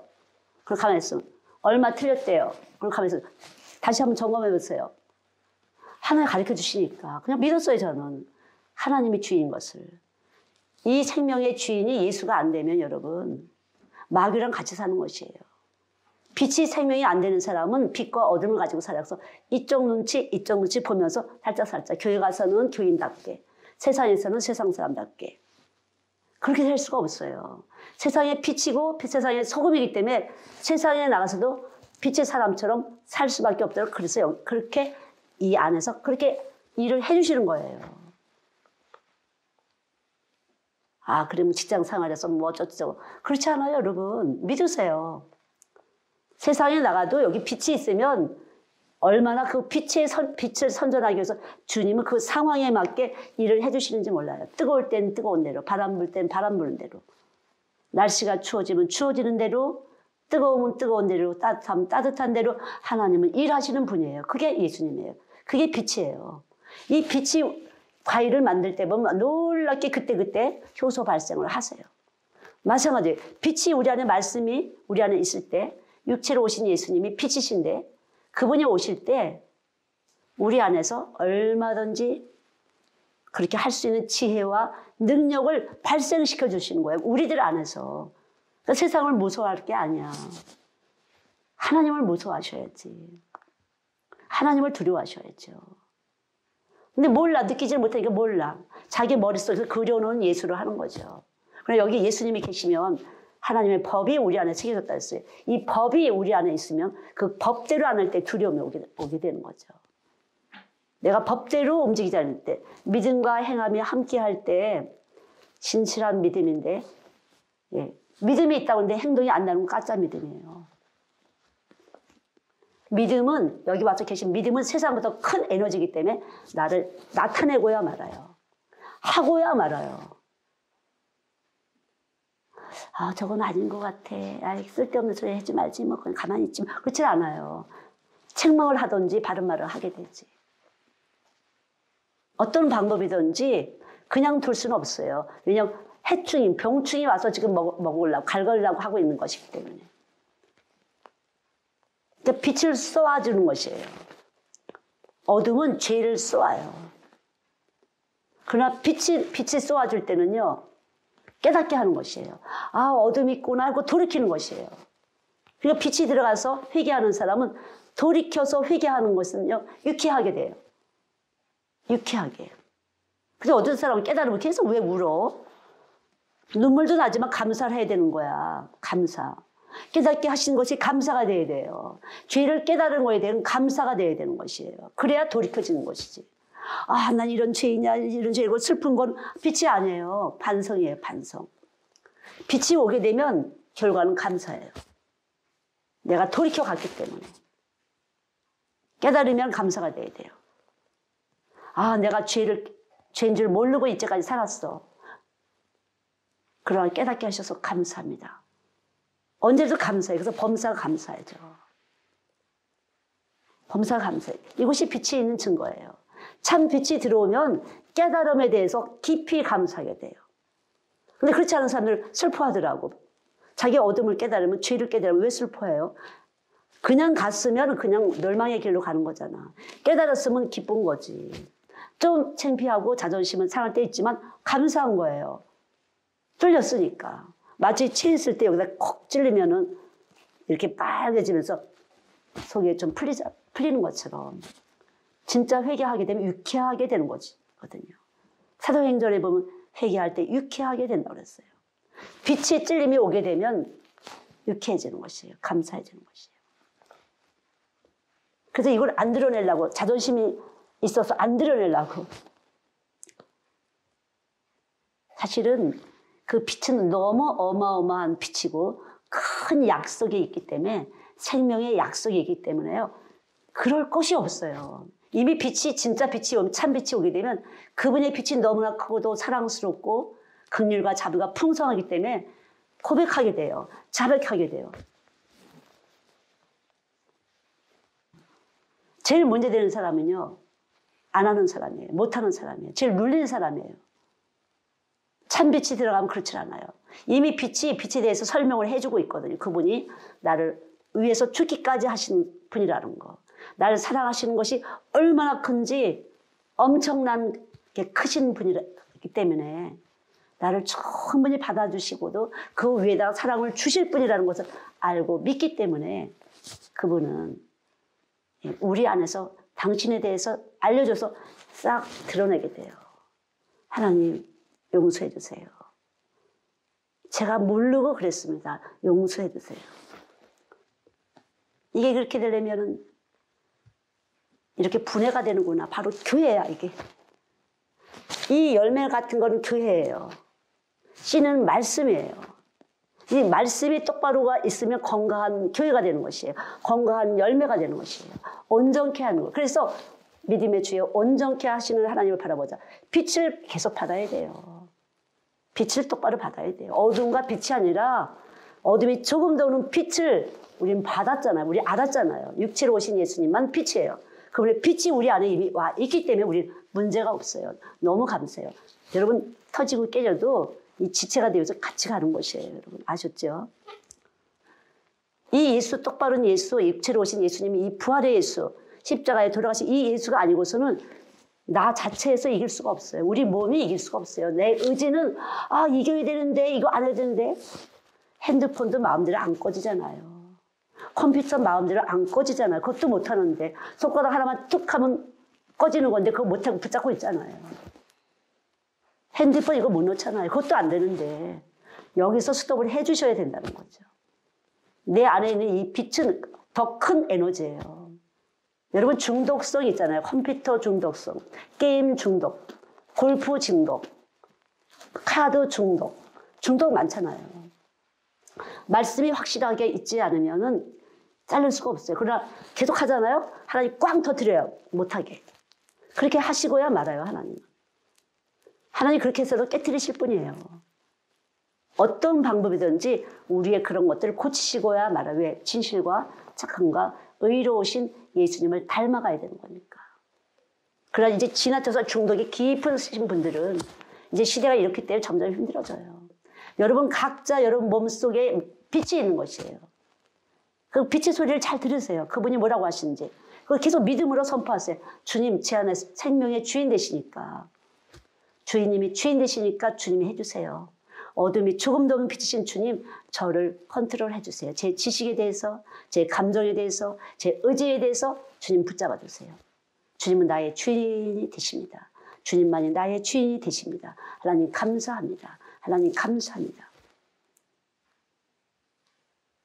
그렇게 가만히 있어. 얼마 틀렸대요. 그렇게 가만히 있어. 다시 한번 점검해 보세요. 하나님 가르쳐 주시니까 그냥 믿었어요. 저는 하나님이 주인인 것을. 이 생명의 주인이 예수가 안 되면 여러분 마귀랑 같이 사는 것이에요. 빛이 생명이 안 되는 사람은 빛과 어둠을 가지고 살아서 이쪽 눈치 보면서 살짝 교회 가서는 교인답게, 세상에서는 세상 사람답게 그렇게 될 수가 없어요. 세상의 빛이고 세상의 소금이기 때문에 세상에 나가서도 빛의 사람처럼 살 수밖에 없도록 그래서 그렇게 이 안에서 그렇게 일을 해주시는 거예요. 그러면 직장 생활에서 뭐 어쩌고 그렇지 않아요. 여러분 믿으세요. 세상에 나가도 여기 빛이 있으면 얼마나 그 빛을 선전하기 위해서 주님은 그 상황에 맞게 일을 해주시는지 몰라요. 뜨거울 땐 뜨거운 대로, 바람 불 땐 바람 부는 대로, 날씨가 추워지면 추워지는 대로, 뜨거우면 뜨거운 대로, 따뜻하면 따뜻한 대로 하나님은 일하시는 분이에요. 그게 예수님이에요. 그게 빛이에요. 이 빛이 과일을 만들 때 보면 놀랍게 그때그때 효소 발생을 하세요. 마찬가지예요. 빛이 우리 안에 말씀이 우리 안에 있을 때 육체로 오신 예수님이 빛이신데 그분이 오실 때 우리 안에서 얼마든지 그렇게 할 수 있는 지혜와 능력을 발생시켜 주시는 거예요. 우리들 안에서. 그러니까 세상을 무서워할 게 아니야. 하나님을 무서워하셔야지. 하나님을 두려워하셔야죠. 근데 몰라. 느끼지 못하니까 몰라. 자기 머릿속에서 그려놓은 예수를 하는 거죠. 그럼 여기 예수님이 계시면 하나님의 법이 우리 안에 새겨졌다 했어요. 이 법이 우리 안에 있으면 그 법대로 안 할 때 두려움이 오게 되는 거죠. 내가 법대로 움직이지 않을 때, 믿음과 행함이 함께 할 때 진실한 믿음인데, 믿음이 있다고 하는데 행동이 안 나는 건 가짜 믿음이에요. 믿음은, 여기 와서 계신 믿음은 세상보다 큰 에너지이기 때문에 나를 나타내고야 말아요. 하고야 말아요. 저건 아닌 것 같아. 쓸데없는 소리 하지 말지. 뭐, 그냥 가만히 있지. 그렇지 않아요. 책망을 하든지 바른 말을 하게 되지. 어떤 방법이든지 그냥 둘 수는 없어요. 왜냐하면 해충이, 병충이 와서 지금 먹으려고, 갈거리려고 하고 있는 것이기 때문에. 그러니까 빛을 쏘아주는 것이에요. 어둠은 죄를 쏘아요. 그러나 빛이 쏘아줄 때는요, 깨닫게 하는 것이에요. 아, 어둠이 있구나 하고 돌이키는 것이에요. 그러니까 빛이 들어가서 회개하는 사람은 돌이켜서 회개하는 것은요, 유쾌하게 돼요. 유쾌하게. 그래서 어떤 사람은 깨달으면 계속 왜 울어? 눈물도 나지만 감사를 해야 되는 거야. 감사. 깨닫게 하신 것이 감사가 돼야 돼요. 죄를 깨달은 거에 대한 감사가 돼야 되는 것이에요. 그래야 돌이켜지는 것이지. 아, 난 이런 죄이냐, 이런 죄이고 슬픈 건 빛이 아니에요. 반성이에요, 반성. 빛이 오게 되면 결과는 감사예요. 내가 돌이켜 갔기 때문에. 깨달으면 감사가 돼야 돼요. 아, 내가 죄인 줄 모르고 이제까지 살았어. 그러나 깨닫게 하셔서 감사합니다. 언제도 감사해요. 그래서 범사가 감사하죠. 범사가 감사해요. 이것이 빛이 있는 증거예요. 참 빛이 들어오면 깨달음에 대해서 깊이 감사하게 돼요. 근데 그렇지 않은 사람들 슬퍼하더라고. 자기 어둠을 깨달으면, 죄를 깨달으면 왜 슬퍼해요? 그냥 갔으면 그냥 멸망의 길로 가는 거잖아. 깨달았으면 기쁜 거지. 좀 창피하고 자존심은 상할 때 있지만 감사한 거예요. 뚫렸으니까. 마치 체했을 때 여기다 콕 찔리면은 이렇게 빨개지면서 속에 좀 풀리는 것처럼 진짜 회개하게 되면 유쾌하게 되는 거거든요. 사도행전에 보면 회개할 때 유쾌하게 된다고 그랬어요. 빛이 찔림이 오게 되면 유쾌해지는 것이에요. 감사해지는 것이에요. 그래서 이걸 안 드러내려고, 자존심이 있어서 안 드러내려고. 사실은 그 빛은 너무 어마어마한 빛이고 큰 약속이 있기 때문에, 생명의 약속이 있기 때문에요. 그럴 것이 없어요. 이미 빛이, 진짜 빛이 오면, 참 빛이 오게 되면 그분의 빛이 너무나 크고도 사랑스럽고 긍휼과 자비가 풍성하기 때문에 고백하게 돼요. 자백하게 돼요. 제일 문제되는 사람은요, 안 하는 사람이에요. 못하는 사람이에요. 제일 눌리는 사람이에요. 참 빛이 들어가면 그렇지 않아요. 이미 빛에 대해서 설명을 해주고 있거든요. 그분이 나를 위해서 죽기까지 하신 분이라는 거. 나를 사랑하시는 것이 얼마나 큰지 엄청난 게 크신 분이기 때문에 나를 충분히 받아주시고도 그 위에다가 사랑을 주실 분이라는 것을 알고 믿기 때문에 그분은 우리 안에서 당신에 대해서 알려줘서 싹 드러내게 돼요. 하나님 용서해 주세요. 제가 모르고 그랬습니다. 용서해 주세요. 이게 그렇게 되려면은 이렇게 분해가 되는구나. 바로 교회야, 이게. 이 열매 같은 거는 교회예요. 씨는 말씀이에요. 이 말씀이 똑바로가 있으면 건강한 교회가 되는 것이에요. 건강한 열매가 되는 것이에요. 온전케 하는 거. 그래서 믿음의 주에 온전케 하시는 하나님을 바라보자. 빛을 계속 받아야 돼요. 빛을 똑바로 받아야 돼요. 어둠과 빛이 아니라 어둠이 조금 더 오는 빛을 우리는 받았잖아요. 우리 알았잖아요. 육체로 오신 예수님만 빛이에요. 그분의 빛이 우리 안에 이미 와 있기 때문에 우리는 문제가 없어요. 너무 감사해요. 여러분 터지고 깨져도 이 지체가 되어서 같이 가는 것이에요. 여러분 아셨죠? 이 예수, 똑바른 예수, 육체로 오신 예수님이 이 부활의 예수, 십자가에 돌아가신 이 예수가 아니고서는 나 자체에서 이길 수가 없어요. 우리 몸이 이길 수가 없어요. 내 의지는 이겨야 되는데 이거 안 해야 되는데. 핸드폰도 마음대로 안 꺼지잖아요. 컴퓨터 마음대로 안 꺼지잖아요. 그것도 못하는데 손가락 하나만 툭 하면 꺼지는 건데 그거 못하고 붙잡고 있잖아요. 핸드폰 이거 못 놓잖아요. 그것도 안 되는데 여기서 스톱을 해주셔야 된다는 거죠. 내 안에 있는 이 빛은 더 큰 에너지예요. 여러분 중독성 있잖아요. 컴퓨터 중독성, 게임 중독, 골프 중독, 카드 중독 많잖아요. 말씀이 확실하게 있지 않으면은 자를 수가 없어요. 그러나 계속 하잖아요. 하나님 꽝 터뜨려요. 못하게. 그렇게 하시고야 말아요. 하나님 그렇게 해서도 깨트리실 뿐이에요. 어떤 방법이든지 우리의 그런 것들을 고치시고야 말아요. 왜? 진실과 착함과 의로우신 예수님을 닮아가야 되는 거니까. 그러나 이제 지나쳐서 중독이 깊으신 분들은 이제 시대가 이렇기 때문에 점점 힘들어져요. 여러분 각자 여러분 몸속에 빛이 있는 것이에요. 그 빛의 소리를 잘 들으세요. 그분이 뭐라고 하시는지. 그걸 계속 믿음으로 선포하세요. 주님, 제 안에 생명의 주인 되시니까. 주인님이 주인 되시니까 주님이 해주세요. 어둠이 조금도 없는 빛이신 주님, 저를 컨트롤 해주세요. 제 지식에 대해서, 제 감정에 대해서, 제 의지에 대해서 주님 붙잡아 주세요. 주님은 나의 주인이 되십니다. 주님만이 나의 주인이 되십니다. 하나님 감사합니다. 하나님 감사합니다.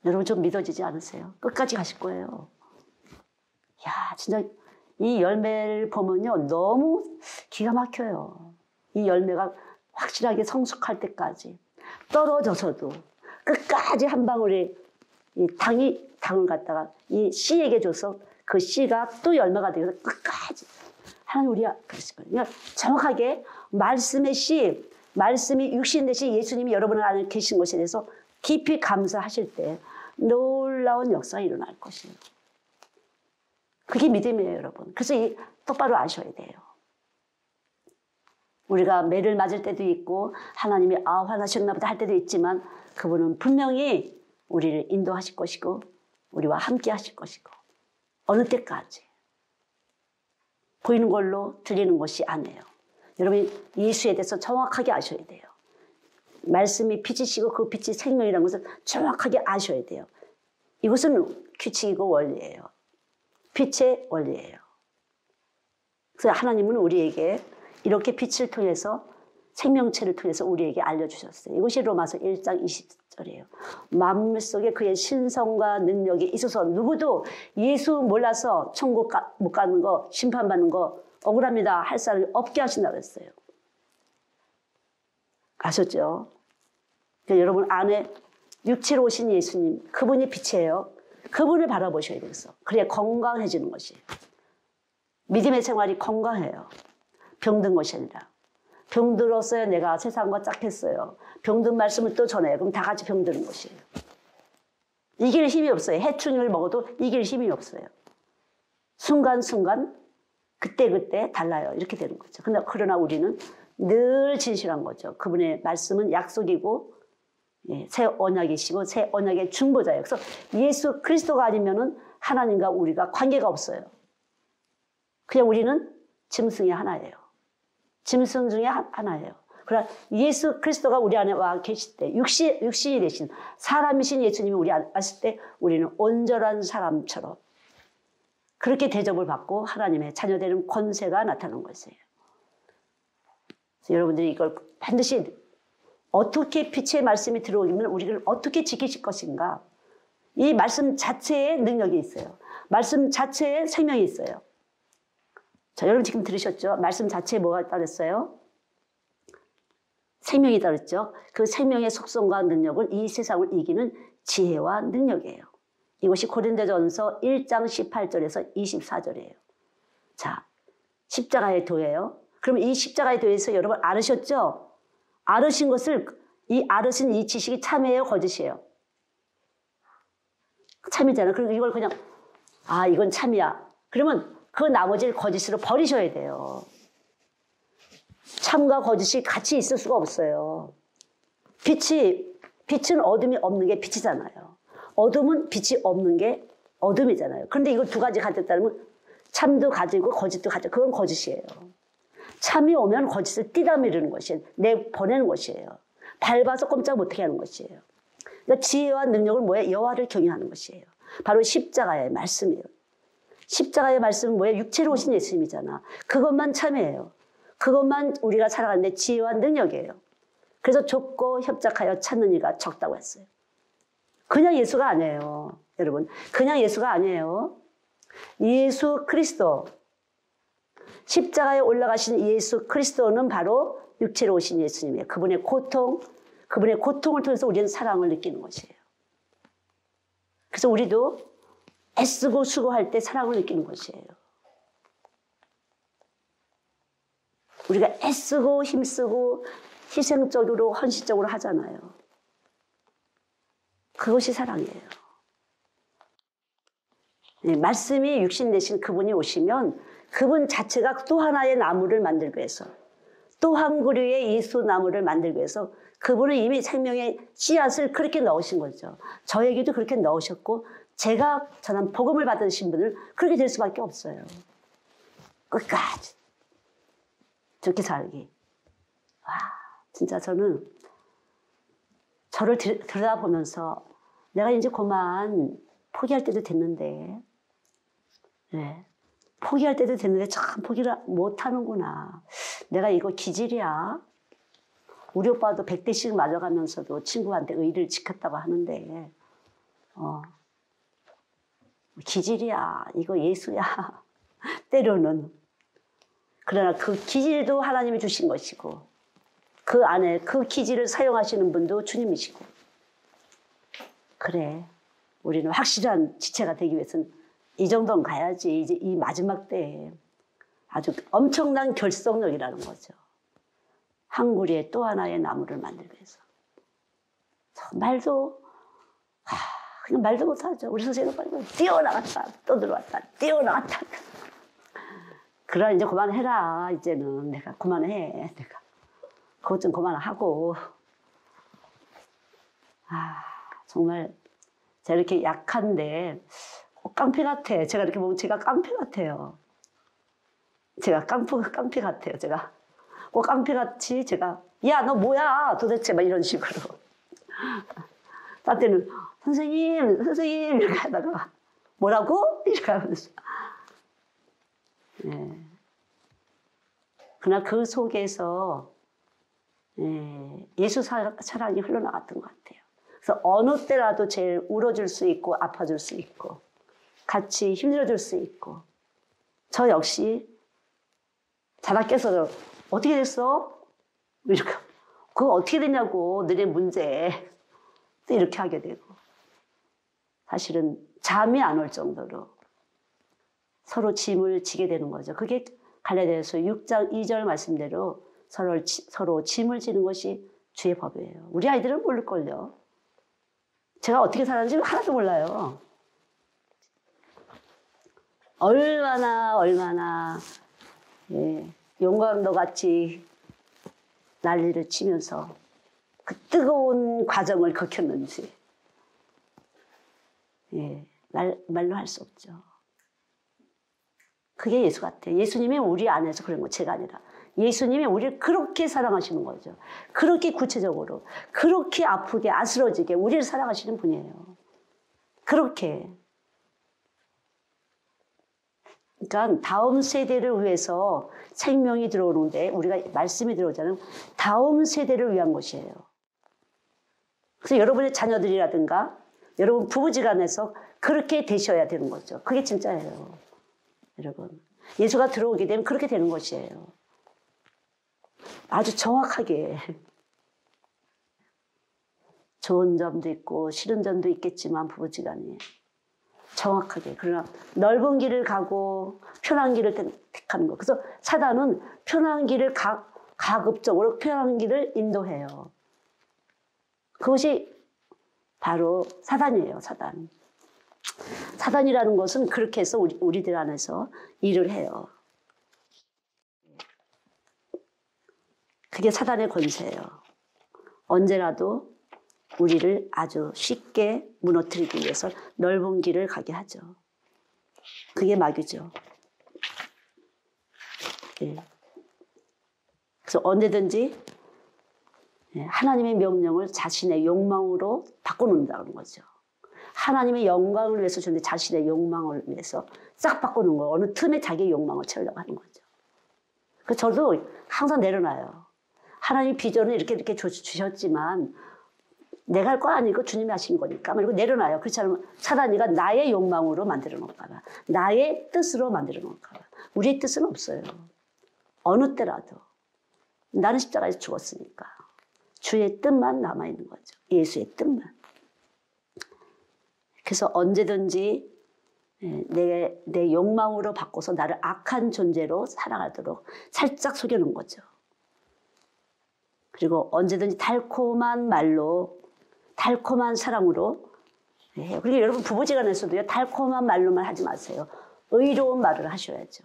여러분 좀 믿어지지 않으세요? 끝까지 가실 거예요. 야, 진짜 이 열매를 보면요, 너무 기가 막혀요. 이 열매가 확실하게 성숙할 때까지 떨어져서도 끝까지 한 방울의 이 당을 갖다가 이 씨에게 줘서 그 씨가 또 열매가 되어서 끝까지 하나님 우리가 그러니까 정확하게 말씀의 씨, 말씀이 육신 되신 예수님이 여러분 안에 계신 것에 대해서 깊이 감사하실 때 놀라운 역사가 일어날 것이에요. 그게 믿음이에요, 여러분. 그래서 똑바로 아셔야 돼요. 우리가 매를 맞을 때도 있고 하나님이 화나셨나 보다 할 때도 있지만 그분은 분명히 우리를 인도하실 것이고 우리와 함께 하실 것이고 어느 때까지 보이는 걸로 들리는 것이 아니에요. 여러분 예수에 대해서 정확하게 아셔야 돼요. 말씀이 빛이시고 그 빛이 생명이라는 것을 정확하게 아셔야 돼요. 이것은 규칙이고 원리예요. 빛의 원리예요. 그래서 하나님은 우리에게 이렇게 빛을 통해서 생명체를 통해서 우리에게 알려주셨어요. 이것이 로마서 1장 20절이에요. 만물 속에 그의 신성과 능력이 있어서 누구도 예수 몰라서 천국 못 가는 거, 심판받는 거 억울합니다 할 사람이 없게 하신다고 했어요. 아셨죠? 그러니까 여러분 안에 육체로 오신 예수님, 그분이 빛이에요. 그분을 바라보셔야 돼서 그래야 건강해지는 것이에요. 믿음의 생활이 건강해요. 병든 것이 아니라. 병들었어요. 내가 세상과 짝했어요. 병든 말씀을 또 전해요. 그럼 다 같이 병드는 것이에요. 이길 힘이 없어요. 해충을 먹어도 이길 힘이 없어요. 순간순간 그때그때 달라요. 이렇게 되는 거죠. 그러나 우리는 늘 진실한 거죠. 그분의 말씀은 약속이고 새 언약이시고 새 언약의 중보자예요. 그래서 예수 그리스도가 아니면은 하나님과 우리가 관계가 없어요. 그냥 우리는 짐승이 하나예요. 짐승 중에 하나예요. 그러나 예수 그리스도가 우리 안에 와 계실 때 육신이 되신 사람이신 예수님이 우리 안에 왔을 때 우리는 온전한 사람처럼 그렇게 대접을 받고 하나님의 자녀되는 권세가 나타나는 것이에요. 그래서 여러분들이 이걸 반드시 어떻게 빛의 말씀이 들어오면 우리를 어떻게 지키실 것인가. 이 말씀 자체에 능력이 있어요. 말씀 자체에 생명이 있어요. 자, 여러분 지금 들으셨죠? 말씀 자체에 뭐가 따랐어요? 생명이 따랐죠? 그 생명의 속성과 능력은 이 세상을 이기는 지혜와 능력이에요. 이것이 고린도전서 1장 18절에서 24절이에요. 자, 십자가의 도예요. 그럼 이 십자가의 도에서 여러분 알으셨죠? 알으신 것을 알으신 이 지식이 참이에요, 거짓이에요? 참이잖아요. 그리고 이걸 그냥 이건 참이야. 그러면 그 나머지를 거짓으로 버리셔야 돼요. 참과 거짓이 같이 있을 수가 없어요. 빛은 어둠이 없는 게 빛이잖아요. 어둠은 빛이 없는 게 어둠이잖아요. 그런데 이걸 두 가지 가졌다면 참도 가지고 거짓도 가지고 그건 거짓이에요. 참이 오면 거짓을 띠다미르는 것이에요. 내보내는 것이에요. 밟아서 꼼짝 못하게 하는 것이에요. 그러니까 지혜와 능력은 뭐예요? 여호와를 경외하는 것이에요. 바로 십자가의 말씀이에요. 십자가의 말씀은 뭐예요? 육체로 오신 예수님이잖아. 그것만 참이에요. 그것만 우리가 살아가는데 지혜와 능력이에요. 그래서 좁고 협착하여 찾는 이가 적다고 했어요. 그냥 예수가 아니에요. 여러분, 그냥 예수가 아니에요. 예수 그리스도, 십자가에 올라가신 예수 그리스도는 바로 육체로 오신 예수님이에요. 그분의 고통을 통해서 우리는 사랑을 느끼는 것이에요. 그래서 우리도 애쓰고 수고할 때 사랑을 느끼는 것이에요. 우리가 애쓰고 힘쓰고 희생적으로 헌신적으로 하잖아요. 그것이 사랑이에요. 네, 말씀이 육신 되신 그분이 오시면 그분 자체가 또 하나의 나무를 만들기 위해서 또 한 그루의 예수 나무를 만들기 위해서 그분은 이미 생명의 씨앗을 그렇게 넣으신 거죠. 저에게도 그렇게 넣으셨고 제가 전한 복음을 받으신 분은 그렇게 될 수밖에 없어요. 끝까지 저렇게 살기. 와, 진짜 저는 저를 들여다보면서 내가 이제 그만 포기할 때도 됐는데, 네. 포기할 때도 됐는데 참 포기를 못하는구나. 내가 이거 기질이야. 우리 오빠도 100대씩 맞아가면서도 친구한테 의리를 지켰다고 하는데 기질이야. 이거 예수야. 때로는. 그러나 그 기질도 하나님이 주신 것이고 그 안에 그 기질을 사용하시는 분도 주님이시고 그래. 우리는 확실한 지체가 되기 위해서는 이 정도는 가야지. 이제 이 마지막 때에 아주 엄청난 결속력이라는 거죠. 한 구리에 또 하나의 나무를 만들기 위해서. 말도 그냥 말도 못하죠. 우리 선생님은 뛰어나갔다 또 들어왔다 뛰어나갔다. 그러나 이제 그만해라. 이제는 내가 그만해. 내가 그것 좀 그만하고. 정말 제가 이렇게 약한데 깡패 같아. 제가 이렇게 보면 제가 깡패 같아요. 제가 깡패 같아요. 제가 꼭 깡패같이 제가 야 너 뭐야 도대체 막 이런 식으로. 딴 때는 선생님 이렇게 하다가 뭐라고? 이렇게 하면서. 네. 그러나 그 속에서 예수 사랑이 흘러나갔던 것 같아요. 그래서 어느 때라도 제일 울어줄 수 있고 아파줄 수 있고 같이 힘들어줄 수 있고 저 역시 자다 깨서 어떻게 됐어? 이렇게 그거 어떻게 되냐고 너네 문제 또 이렇게 하게 되고 사실은 잠이 안 올 정도로 서로 짐을 지게 되는 거죠. 그게 갈라디아서 6장 2절 말씀대로 서로 짐을 지는 것이 주의 법이에요. 우리 아이들은 모를걸요. 제가 어떻게 살았는지 하나도 몰라요. 얼마나 용광로 같이 난리를 치면서 그 뜨거운 과정을 겪었는지 말로 할 수 없죠. 그게 예수 같아요. 예수님이 우리 안에서 그런 거 제가 아니라 예수님이 우리를 그렇게 사랑하시는 거죠. 그렇게 구체적으로 그렇게 아프게 아스러지게 우리를 사랑하시는 분이에요. 그렇게. 그러니까 다음 세대를 위해서 생명이 들어오는데 우리가 말씀이 들어오잖아요. 다음 세대를 위한 것이에요. 그래서 여러분의 자녀들이라든가 여러분 부부지간에서 그렇게 되셔야 되는 거죠. 그게 진짜예요. 여러분. 예수가 들어오게 되면 그렇게 되는 것이에요. 아주 정확하게. 좋은 점도 있고 싫은 점도 있겠지만 부부지간에 정확하게. 그러나 넓은 길을 가고 편한 길을 택하는 거. 그래서 사단은 편한 길을 가급적으로 편한 길을 인도해요. 그것이 바로 사단이에요. 사단. 사단이라는 것은 그렇게 해서 우리들 안에서 일을 해요. 그게 사단의 권세예요. 언제라도 우리를 아주 쉽게 무너뜨리기 위해서 넓은 길을 가게 하죠. 그게 마귀죠. 그래서 언제든지 하나님의 명령을 자신의 욕망으로 바꿔놓는다는 거죠. 하나님의 영광을 위해서 주는데 자신의 욕망을 위해서 싹 바꾸는 거예요. 어느 틈에 자기의 욕망을 채우려고 하는 거죠. 그래서 저도 항상 내려놔요. 하나님 비전을 이렇게 주셨지만 내가 할 거 아니고 주님이 하신 거니까. 그리고 내려놔요. 그렇지 않으면 사단이가 나의 욕망으로 만들어 놓을까 봐. 나의 뜻으로 만들어 놓을까 봐. 우리의 뜻은 없어요. 어느 때라도. 나는 십자가에서 죽었으니까. 주의 뜻만 남아있는 거죠. 예수의 뜻만. 그래서 언제든지 내 욕망으로 바꿔서 나를 악한 존재로 살아가도록 살짝 속여놓은 거죠. 그리고 언제든지 달콤한 말로 달콤한 사랑으로 해요. 그리고 여러분 부부지간에서도요. 달콤한 말로만 하지 마세요. 의로운 말을 하셔야죠.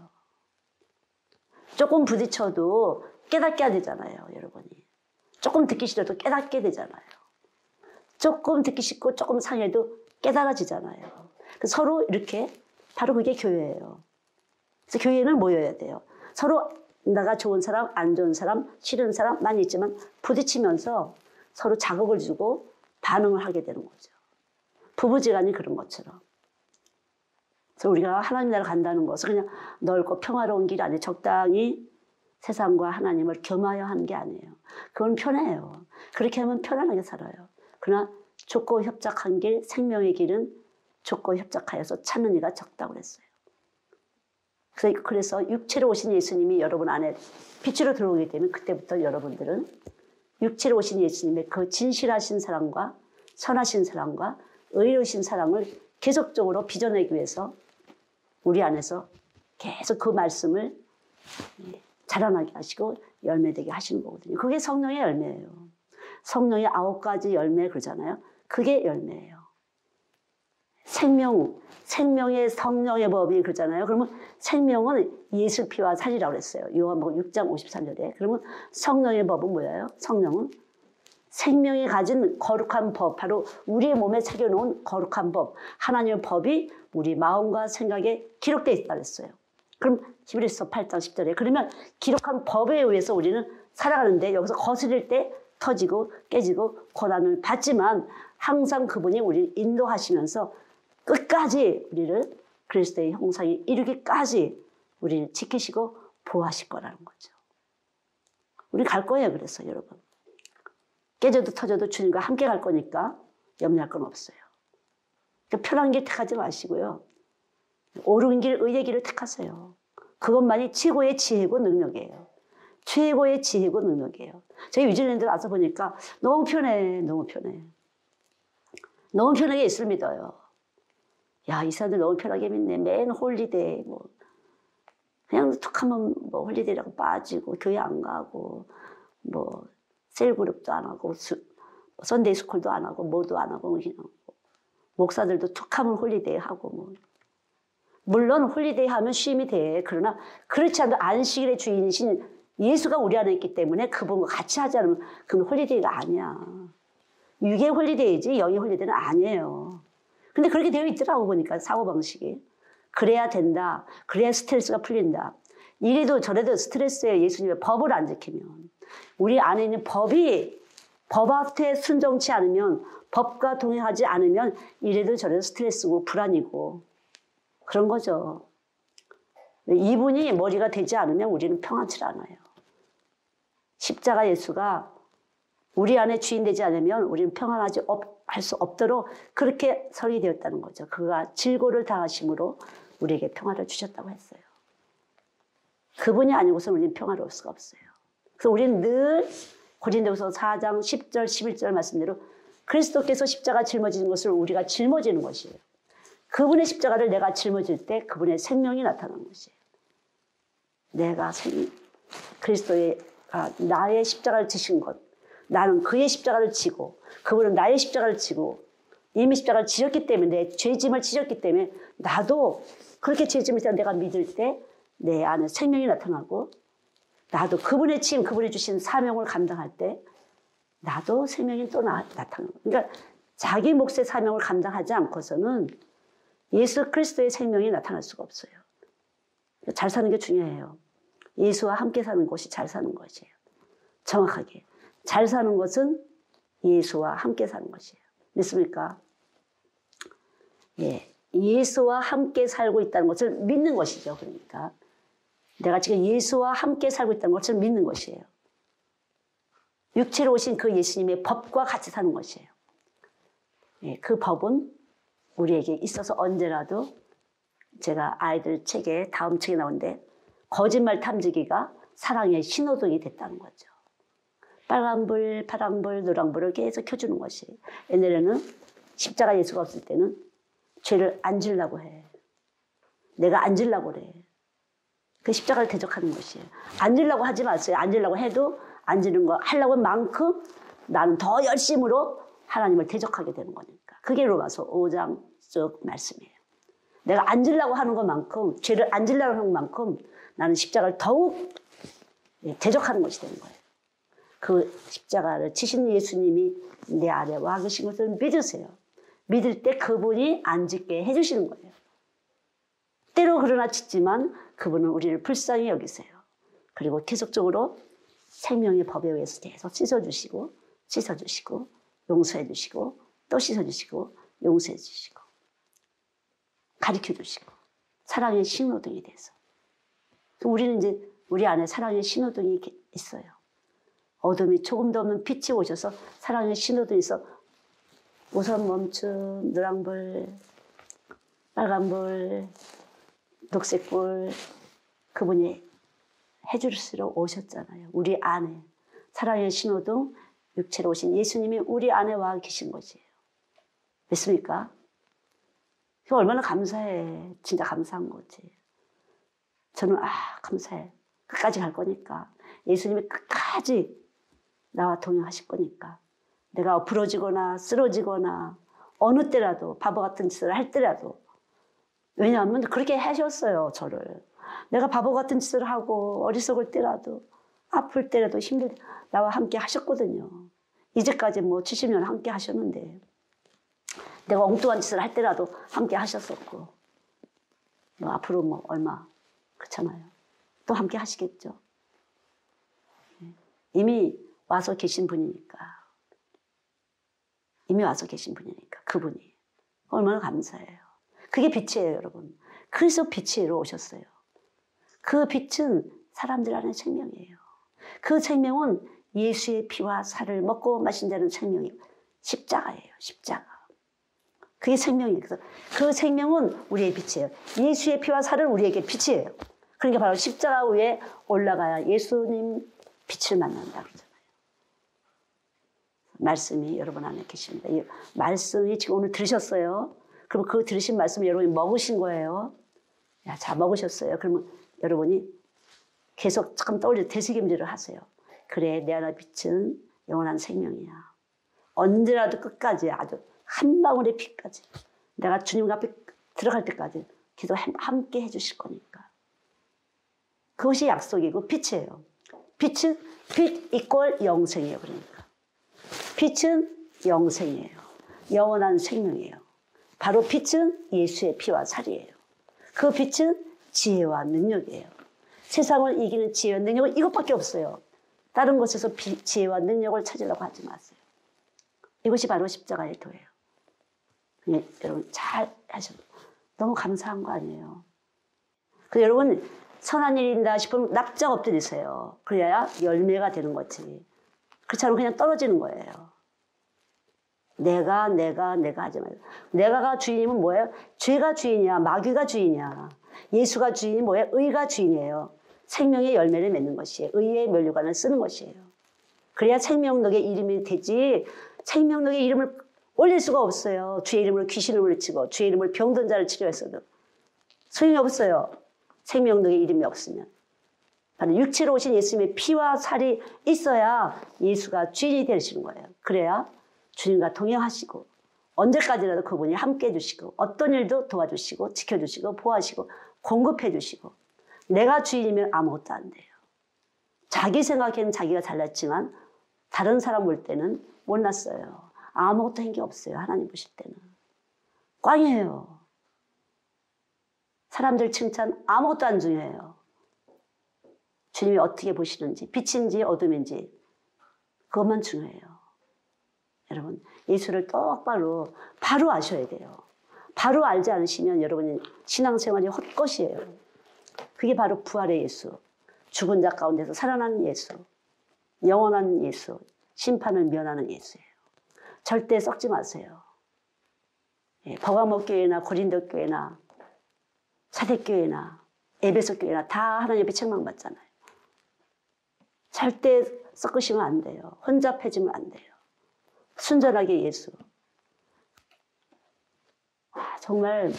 조금 부딪혀도 깨닫게 해야 되잖아요. 여러분이. 조금 듣기 싫어도 깨닫게 되잖아요. 조금 듣기 싫고 조금 상해도 깨달아지잖아요. 서로 이렇게 바로 그게 교회예요. 그래서 교회는 모여야 돼요. 서로 나가 좋은 사람, 안 좋은 사람, 싫은 사람 많이 있지만 부딪히면서 서로 자극을 주고 반응을 하게 되는 거죠. 부부지간이 그런 것처럼. 그래서 우리가 하나님 나라 간다는 것은 그냥 넓고 평화로운 길이 아니에요. 적당히 세상과 하나님을 겸하여 하는 게 아니에요. 그건 편해요. 그렇게 하면 편안하게 살아요. 그러나 좁고 협착한 길, 생명의 길은 좁고 협착하여서 찾는 이가 적다고 그랬어요. 그래서 육체로 오신 예수님이 여러분 안에 빛으로 들어오게 되면 그때부터 여러분들은 육체로 오신 예수님의 그 진실하신 사랑과 선하신 사랑과 의로우신 사랑을 계속적으로 빚어내기 위해서 우리 안에서 계속 그 말씀을 자라나게 하시고 열매되게 하시는 거거든요. 그게 성령의 열매예요. 성령의 9가지 열매 그러잖아요. 그게 열매예요. 생명의 성령의 법이 그러잖아요. 그러면 생명은 예수 피와 살이라고 그랬어요. 요한복음 6장 53절에. 그러면 성령의 법은 뭐예요? 성령은 생명이 가진 거룩한 법, 바로 우리의 몸에 새겨놓은 거룩한 법, 하나님의 법이 우리 마음과 생각에 기록되어 있다 그랬어요. 그럼 히브리서 8장 10절에 그러면 기록한 법에 의해서 우리는 살아가는데 여기서 거스릴 때 터지고 깨지고 고난을 받지만 항상 그분이 우리를 인도하시면서 끝까지 우리를 그리스도의 형상에 이르기까지 우리를 지키시고 보호하실 거라는 거죠. 우리 갈 거예요. 그래서 여러분. 깨져도 터져도 주님과 함께 갈 거니까 염려할 건 없어요. 그러니까 편한 길 택하지 마시고요. 옳은 길, 의의 길을 택하세요. 그것만이 최고의 지혜고 능력이에요. 최고의 지혜고 능력이에요. 저희 뉴질랜드 와서 보니까 너무 편해. 너무 편해. 너무 편하게 예수를 믿어요. 야, 이 사람들 너무 편하게 믿네. 맨 홀리데이 뭐 그냥 툭하면 뭐 홀리데이라고 빠지고 교회 안 가고 뭐 셀그룹도 안 하고 선데이 스쿨도 안 하고 뭐도 안 하고 그냥 목사들도 툭하면 홀리데이 하고 뭐 물론 홀리데이 하면 쉼이 돼. 그러나 그렇지 않아도 안식일의 주인이신 예수가 우리 안에 있기 때문에 그분과 같이 하지 않으면 그건 홀리데이가 아니야. 육의 홀리데이지 영의 홀리데이는 아니에요. 근데 그렇게 되어 있더라고 보니까 사고방식이. 그래야 된다. 그래야 스트레스가 풀린다. 이래도 저래도 스트레스에 예수님의 법을 안 지키면 우리 안에 있는 법이 법 앞에 순종치 않으면 법과 동행하지 않으면 이래도 저래도 스트레스고 불안이고 그런 거죠. 이분이 머리가 되지 않으면 우리는 평안치 않아요. 십자가 예수가 우리 안에 주인 되지 않으면 우리는 평안하지 할 수 없도록 그렇게 설계되었다는 거죠. 그가 질고를 당하심으로 우리에게 평화를 주셨다고 했어요. 그분이 아니고서는 우리는 평화로울 수가 없어요. 그래서 우리는 늘 고린도후서 4장 10절 11절 말씀대로 그리스도께서 십자가 짊어지는 것을 우리가 짊어지는 것이에요. 그분의 십자가를 내가 짊어질 때 그분의 생명이 나타나는 것이에요. 내가 그리스도의 나의 십자가를 지신 것, 나는 그의 십자가를 지고 그분은 나의 십자가를 지고 이미 십자가를 지셨기 때문에 내 죄짐을 지셨기 때문에 나도 그렇게 죄짐을 지어 내가 믿을 때 내 안에 생명이 나타나고 나도 그분의 짐, 그분이 주신 사명을 감당할 때 나도 생명이 또 나타나는 거예요. 그러니까 자기 몫의 사명을 감당하지 않고서는 예수 그리스도의 생명이 나타날 수가 없어요. 잘 사는 게 중요해요. 예수와 함께 사는 것이 잘 사는 것이에요. 정확하게. 잘 사는 것은 예수와 함께 사는 것이에요. 믿습니까? 예. 예수와 함께 살고 있다는 것을 믿는 것이죠. 그러니까. 내가 지금 예수와 함께 살고 있다는 것을 믿는 것이에요. 육체로 오신 그 예수님의 법과 같이 사는 것이에요. 예. 그 법은 우리에게 있어서 언제라도 제가 아이들 책에 다음 책에 나오는데 거짓말 탐지기가 사랑의 신호등이 됐다는 거죠. 빨간불, 파란불, 노란불을 계속 켜주는 것이. 옛날에는 십자가 예수가 없을 때는 죄를 안 지려고 해. 내가 안 지려고 그래. 그 십자가를 대적하는 것이에요. 안 지려고 하지 마세요. 안 지려고 해도 안 지는 거 하려고 한 만큼 나는 더 열심으로 하나님을 대적하게 되는 거니까. 그게 로마서 5장 쭉 말씀이에요. 내가 안 지려고 하는 것만큼, 죄를 안 지려고 하는 것만큼 나는 십자가를 더욱 대적하는 것이 되는 거예요. 그 십자가를 지신 예수님이 내 안에 와 계신 것을 믿으세요. 믿을 때 그분이 안 짓게 해주시는 거예요. 때로 그러나 짓지만 그분은 우리를 불쌍히 여기세요. 그리고 계속적으로 생명의 법에 의해서 계속 씻어주시고 용서해주시고 또 씻어주시고 용서해주시고 가르쳐주시고 사랑의 신호등이 돼서 우리는 이제 우리 안에 사랑의 신호등이 있어요. 어둠이 조금도 없는 빛이 오셔서 사랑의 신호등이 있어 우선 멈춤, 노란불, 빨간불, 녹색불 그분이 해주시러 오셨잖아요. 우리 안에 사랑의 신호등 육체로 오신 예수님이 우리 안에 와 계신 것이에요. 믿습니까? 그거 얼마나 감사해. 진짜 감사한 거지. 저는 감사해. 끝까지 갈 거니까. 예수님이 끝까지 나와 동행하실 거니까. 내가 부러지거나 쓰러지거나 어느 때라도 바보 같은 짓을 할 때라도 왜냐하면 그렇게 하셨어요. 저를. 내가 바보 같은 짓을 하고 어리석을 때라도 아플 때라도 힘들 때 나와 함께 하셨거든요. 이제까지 뭐 70년 함께 하셨는데 내가 엉뚱한 짓을 할 때라도 함께 하셨었고 뭐 앞으로 뭐 얼마 그렇잖아요. 또 함께 하시겠죠. 이미 와서 계신 분이니까. 이미 와서 계신 분이니까 그분이 얼마나 감사해요. 그게 빛이에요, 여러분. 그래서 빛으로 오셨어요. 그 빛은 사람들 안에 생명이에요. 그 생명은 예수의 피와 살을 먹고 마신다는 생명이에요. 십자가예요, 십자가. 그게 생명이에요. 그래서 그 생명은 우리의 빛이에요. 예수의 피와 살은 우리에게 빛이에요. 그러니까 바로 십자가 위에 올라가야 예수님 빛을 만난다 그러잖아요. 말씀이 여러분 안에 계십니다. 이 말씀이 지금 오늘 들으셨어요. 그럼 그 들으신 말씀을 여러분이 먹으신 거예요. 자, 먹으셨어요. 그러면 여러분이 계속 참 떠올려 되새김질을 하세요. 그래, 내 안의 빛은 영원한 생명이야. 언제라도 끝까지 아주 한 방울의 피까지 내가 주님 앞에 들어갈 때까지 계속 함께 해주실 거니까. 그것이 약속이고 빛이에요. 빛은 빛 이꼴 영생이에요. 그러니까 빛은 영생이에요. 영원한 생명이에요. 바로 빛은 예수의 피와 살이에요. 그 빛은 지혜와 능력이에요. 세상을 이기는 지혜와 능력은 이것밖에 없어요. 다른 곳에서 지혜와 능력을 찾으려고 하지 마세요. 이것이 바로 십자가의 도예요. 여러분 잘 하셔도 너무 감사한 거 아니에요. 그래서 여러분 선한 일인다 싶으면 납작 엎드리세요. 그래야 열매가 되는 거지. 그렇지 않으면 그냥 떨어지는 거예요. 내가 하지 말고. 내가가 주인이면 뭐예요? 죄가 주인이야, 마귀가 주인이야. 예수가 주인이 뭐예요? 의가 주인이에요. 생명의 열매를 맺는 것이에요. 의의 면류관을 쓰는 것이에요. 그래야 생명록의 이름이 되지. 생명록의 이름을 올릴 수가 없어요. 주의 이름으로 귀신을 물리치고 주의 이름으로 병든 자를 치료했어도 소용이 없어요. 생명록의 이름이 없으면. 바로 육체로 오신 예수님의 피와 살이 있어야 예수가 주인이 되시는 거예요. 그래야 주님과 동행하시고 언제까지라도 그분이 함께 해주시고 어떤 일도 도와주시고 지켜주시고 보호하시고 공급해주시고 내가 주인이면 아무것도 안 돼요. 자기 생각에는 자기가 잘났지만 다른 사람 볼 때는 못났어요. 아무것도 한 게 없어요. 하나님 보실 때는. 꽝이에요. 사람들 칭찬 아무것도 안 중요해요. 주님이 어떻게 보시는지 빛인지 어둠인지 그것만 중요해요. 여러분 예수를 똑바로 바로 아셔야 돼요. 바로 알지 않으시면 여러분이 신앙생활이 헛것이에요. 그게 바로 부활의 예수, 죽은 자 가운데서 살아난 예수, 영원한 예수, 심판을 면하는 예수예요. 절대 썩지 마세요. 버가모 교회나 고린도 교회나 사대교회나 에베소 교회나 다 하나님 앞에 책망받잖아요. 절대 썩으시면 안 돼요. 혼잡해지면 안 돼요. 순전하게 예수. 정말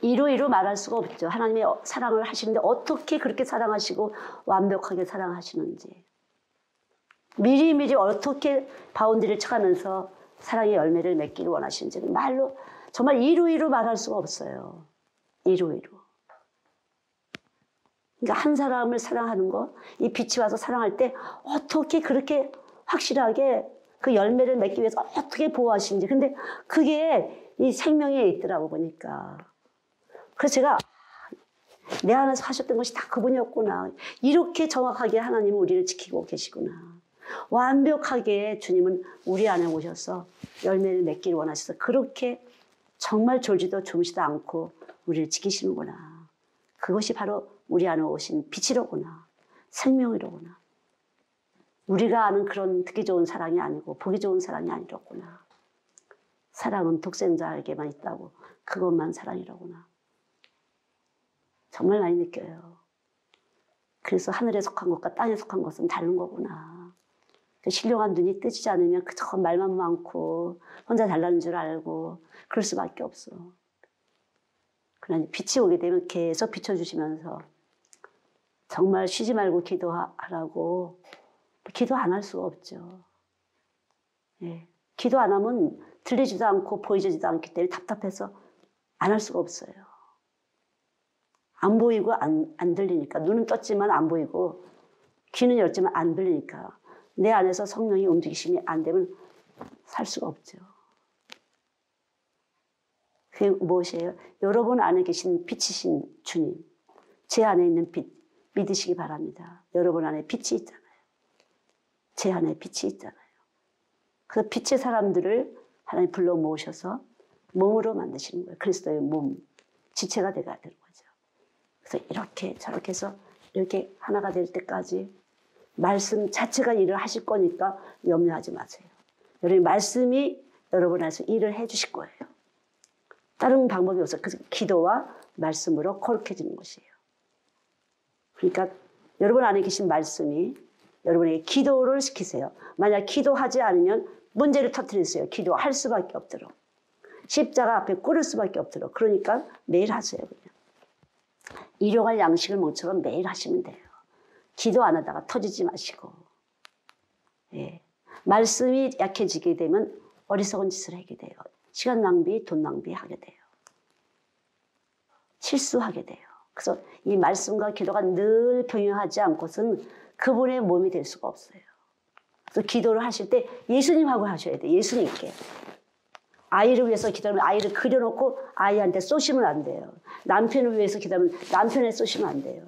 이루 말할 수가 없죠. 하나님의 사랑을 하시는데 어떻게 그렇게 사랑하시고 완벽하게 사랑하시는지. 미리미리 어떻게 바운드리를 쳐가면서 사랑의 열매를 맺기를 원하시는지는 말로 정말 이루 말할 수가 없어요. 이루. 그러니까 한 사람을 사랑하는 거, 이 빛이 와서 사랑할 때 어떻게 그렇게 확실하게 그 열매를 맺기 위해서 어떻게 보호하시는지. 근데 그게 이 생명에 있더라고 보니까. 그래서 제가 내 안에서 하셨던 것이 다 그분이었구나. 이렇게 정확하게 하나님은 우리를 지키고 계시구나. 완벽하게 주님은 우리 안에 오셔서 열매를 맺기를 원하셔서 그렇게 정말 졸지도 주무시도 않고 우리를 지키시는구나. 그것이 바로 우리 안에 오신 빛이로구나. 생명이로구나. 우리가 아는 그런 듣기 좋은 사랑이 아니고 보기 좋은 사랑이 아니로구나. 사랑은 독생자에게만 있다고. 그것만 사랑이로구나. 정말 많이 느껴요. 그래서 하늘에 속한 것과 땅에 속한 것은 다른 거구나. 신령한 눈이 뜨지 않으면 그저 말만 많고 혼자 잘나는 줄 알고 그럴 수밖에 없어. 그러니 빛이 오게 되면 계속 비춰주시면서 정말 쉬지 말고 기도하라고. 기도 안 할 수가 없죠. 예. 기도 안 하면 들리지도 않고 보이지도 않기 때문에 답답해서 안 할 수가 없어요. 안 보이고 안 들리니까. 눈은 떴지만 안 보이고 귀는 열지만 안 들리니까 내 안에서 성령이 움직이심이 안 되면 살 수가 없죠. 그게 무엇이에요? 여러분 안에 계신 빛이신 주님, 제 안에 있는 빛 믿으시기 바랍니다. 여러분 안에 빛이 있잖아요. 제 안에 빛이 있잖아요. 그래서 빛의 사람들을 하나님 불러 모으셔서 몸으로 만드시는 거예요. 그리스도의 몸, 지체가 되어야 되는 거죠. 그래서 이렇게 저렇게 해서 이렇게 하나가 될 때까지 말씀 자체가 일을 하실 거니까 염려하지 마세요. 여러분 말씀이 여러분 안에서 일을 해 주실 거예요. 다른 방법이 없어요. 그래서 기도와 말씀으로 거룩해지는 것이에요. 그러니까 여러분 안에 계신 말씀이 여러분에게 기도를 시키세요. 만약 기도하지 않으면 문제를 터뜨리세요. 기도할 수밖에 없도록. 십자가 앞에 꿇을 수밖에 없도록. 그러니까 매일 하세요. 그냥. 일용할 양식을 먹처럼 매일 하시면 돼요. 기도 안 하다가 터지지 마시고. 예. 말씀이 약해지게 되면 어리석은 짓을 하게 돼요. 시간 낭비, 돈 낭비하게 돼요. 실수하게 돼요. 그래서 이 말씀과 기도가 늘 병행하지 않고서는 그분의 몸이 될 수가 없어요. 그래서 기도를 하실 때 예수님하고 하셔야 돼요. 예수님께. 아이를 위해서 기도하면 아이를 그려놓고 아이한테 쏘시면 안 돼요. 남편을 위해서 기도하면 남편에 쏘시면 안 돼요.